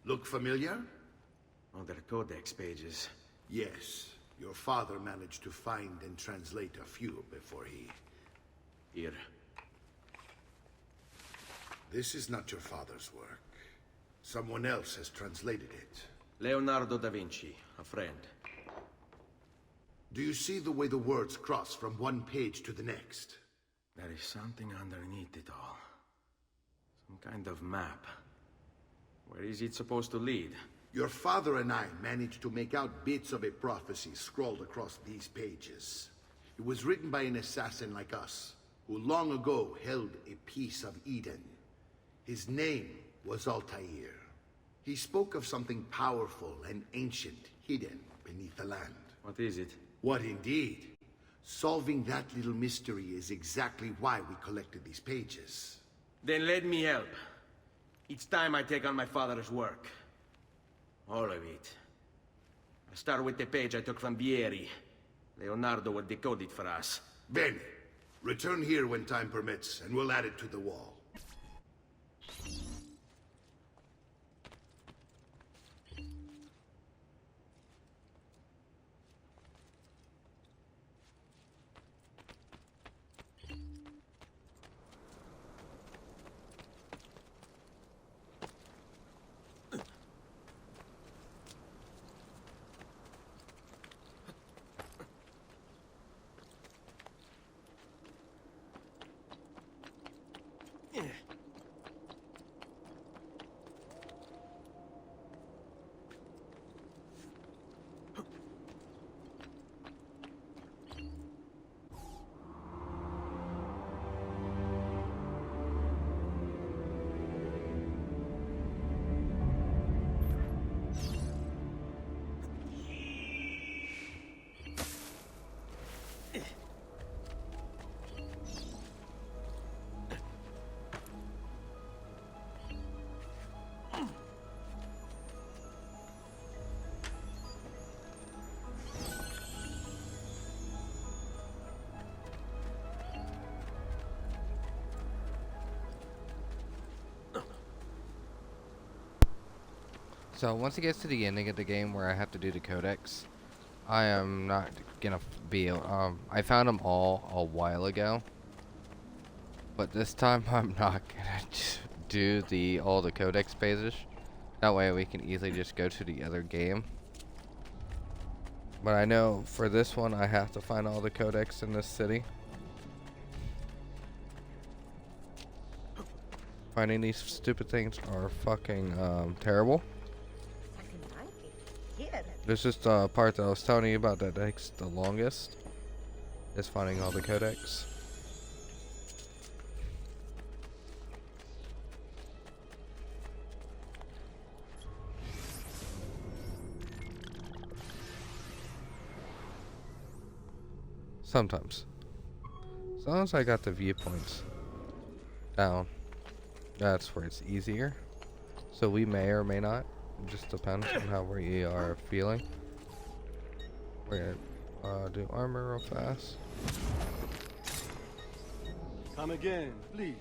Look familiar? On their codex pages. Yes. Your father managed to find and translate a few before he... Here. This is not your father's work. Someone else has translated it. Leonardo da Vinci, a friend. Do you see the way the words cross from one page to the next? There is something underneath it all. Some kind of map. Where is it supposed to lead? Your father and I managed to make out bits of a prophecy scrawled across these pages. It was written by an assassin like us, who long ago held a piece of Eden. His name was Altair. He spoke of something powerful and ancient hidden beneath the land. What is it? What indeed? Solving that little mystery is exactly why we collected these pages. Then let me help. It's time I take on my father's work. All of it. I'll start with the page I took from Vieri. Leonardo will decode it for us. Bene. Return here when time permits, and we'll add it to the wall. So once it gets to the ending of the game where I have to do the codex, I am not gonna be. I found them all a while ago, but this time I'm not gonna do all the codex pages. That way we can easily just go to the other game. But I know for this one I have to find all the codex in this city. Finding these stupid things are fucking terrible. This is the part that I was telling you about that takes the longest. Is finding all the codex. Sometimes. As long as I got the viewpoints down, that's where it's easier. So we may or may not. It just depends on how we are feeling. We're gonna do armor real fast. Come again, please.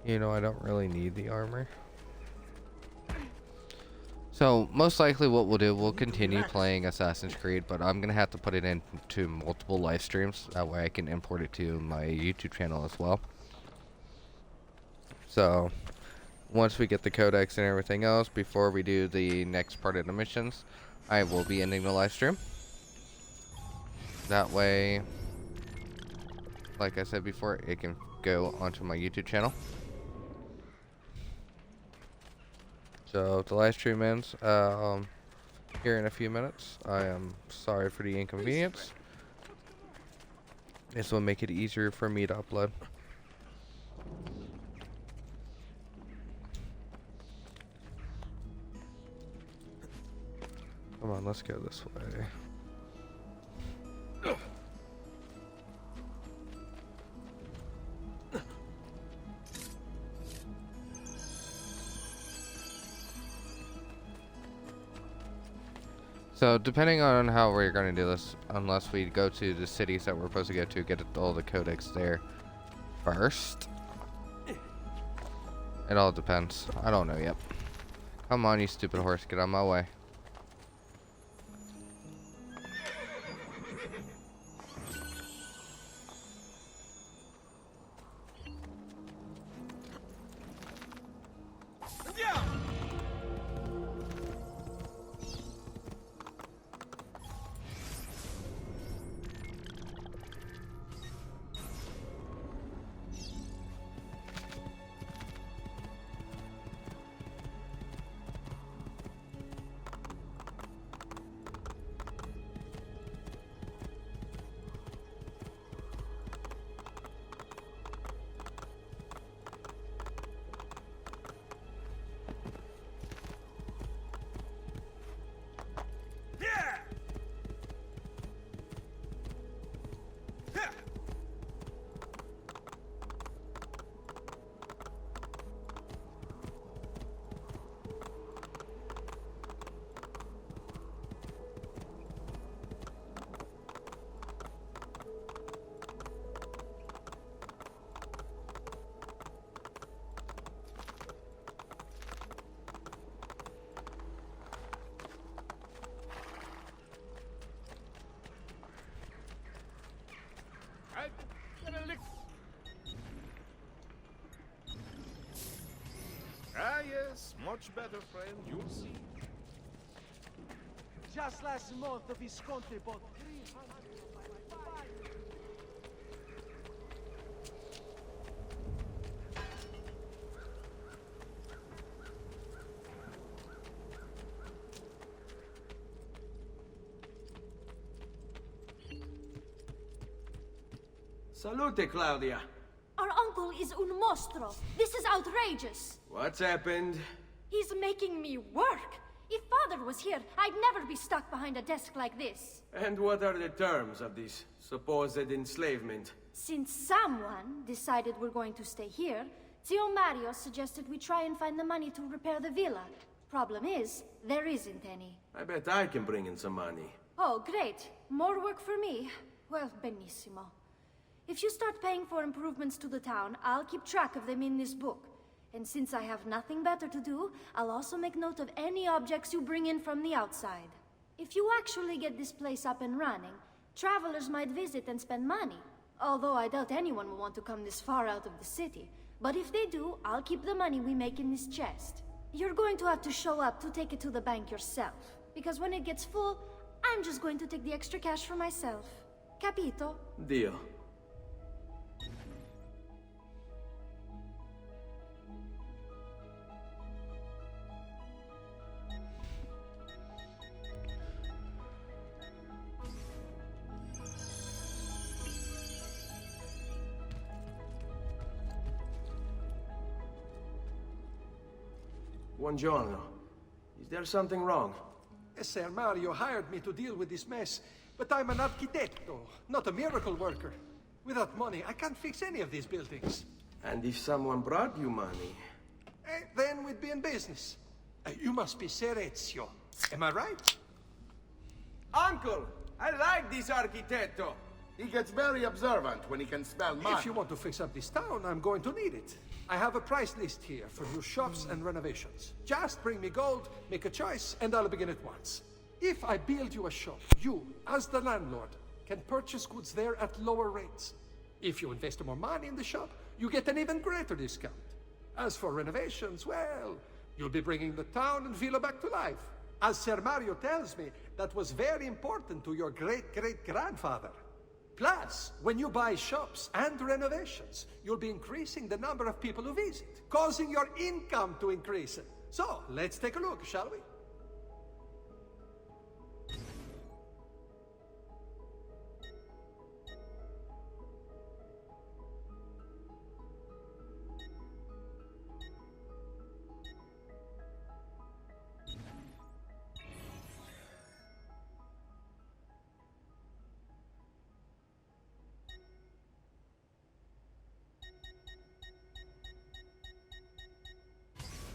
You know, I don't really need the armor. So, most likely what we'll do, we'll continue playing Assassin's Creed, but I'm going to have to put it into multiple live streams. That way I can import it to my YouTube channel as well. So, once we get the codex and everything else, before we do the next part of the missions, I will be ending the live stream. That way, like I said before, it can go onto my YouTube channel. So, if the live stream ends here in a few minutes, I am sorry for the inconvenience. This will make it easier for me to upload. Come on, let's go this way. So, depending on how we're going to do this, unless we go to the cities that we're supposed to go to, get all the codex there first. It all depends. I don't know yet. Come on, you stupid horse, get out of my way. Ah, yes, much better, friend. You'll see. Just last month, the Visconti bought 300. Salute, Claudia. Our uncle is un mostro. This is outrageous. What's happened? He's making me work. If Father was here, I'd never be stuck behind a desk like this. And what are the terms of this supposed enslavement? Since someone decided we're going to stay here, Zio Mario suggested we try and find the money to repair the villa. Problem is, there isn't any. I bet I can bring in some money. Oh, great. More work for me. Well, benissimo. If you start paying for improvements to the town, I'll keep track of them in this book. And since I have nothing better to do, I'll also make note of any objects you bring in from the outside. If you actually get this place up and running, travelers might visit and spend money. Although I doubt anyone will want to come this far out of the city. But if they do, I'll keep the money we make in this chest. You're going to have to show up to take it to the bank yourself. Because when it gets full, I'm just going to take the extra cash for myself. Capito? Deal. Buongiorno. Is there something wrong? Ser Mario hired me to deal with this mess, but I'm an architetto, not a miracle worker. Without money, I can't fix any of these buildings. And if someone brought you money? Then we'd be in business. You must be Ser Ezio. Am I right? Uncle, I like this architetto. He gets very observant when he can smell money. If you want to fix up this town, I'm going to need it. I have a price list here for new shops and renovations. Just bring me gold, make a choice, and I'll begin at once. If I build you a shop, you, as the landlord, can purchase goods there at lower rates. If you invest more money in the shop, you get an even greater discount. As for renovations, well, you'll be bringing the town and villa back to life. As Ser Mario tells me, that was very important to your great-great-grandfather. Plus, when you buy shops and renovations, you'll be increasing the number of people who visit, causing your income to increase. So, let's take a look, shall we?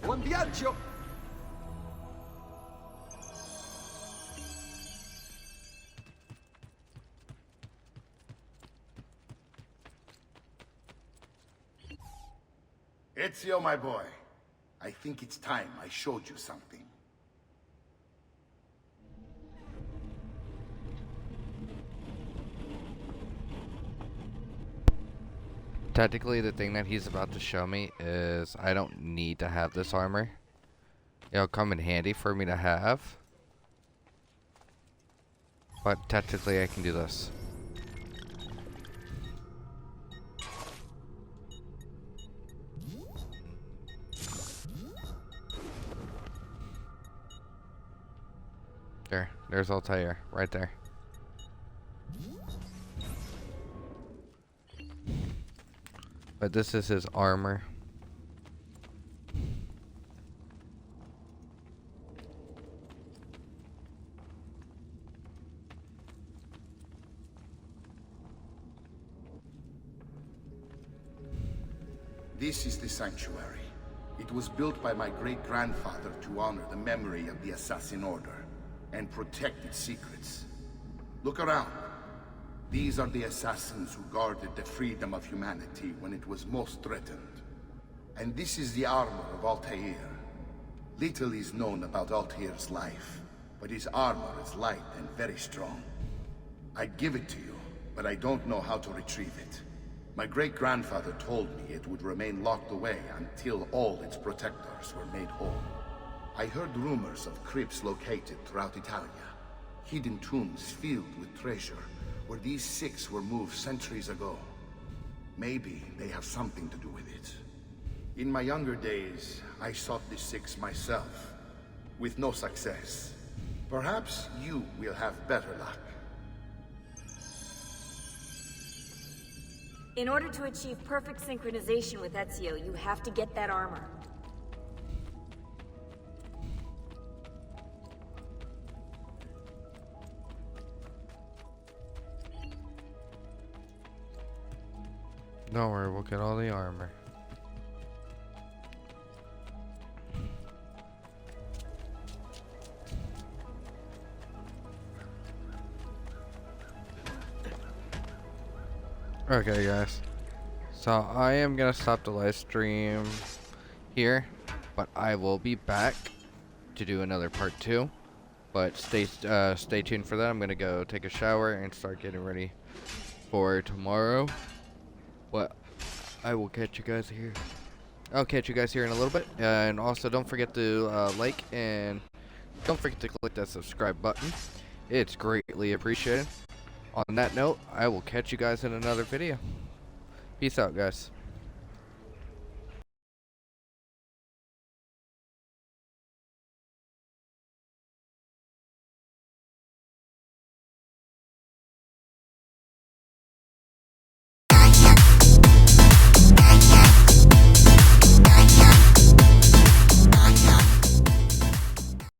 Buon viaggio! Ezio, my boy. I think it's time I showed you something. Technically, the thing that he's about to show me is I don't need to have this armor. It'll come in handy for me to have. But technically, I can do this. There's Altair, right there. But this is his armor. This is the sanctuary. It was built by my great-grandfather to honor the memory of the Assassin Order and protect its secrets. Look around. These are the assassins who guarded the freedom of humanity when it was most threatened. And this is the armor of Altair. Little is known about Altair's life, but his armor is light and very strong. I'd give it to you, but I don't know how to retrieve it. My great-grandfather told me it would remain locked away until all its protectors were made whole. I heard rumors of crypts located throughout Italia, hidden tombs filled with treasure, where these six were moved centuries ago. Maybe they have something to do with it. In my younger days, I sought the six myself, with no success. Perhaps you will have better luck. In order to achieve perfect synchronization with Ezio, you have to get that armor. Don't worry, we'll get all the armor. Okay guys, so I am gonna stop the live stream here, but I will be back to do another part 2. But stay tuned for that. I'm gonna go take a shower and start getting ready for tomorrow. But I will catch you guys here. I'll catch you guys here in a little bit. And also, don't forget to like and don't forget to click that subscribe button. It's greatly appreciated. On that note, I will catch you guys in another video. Peace out, guys.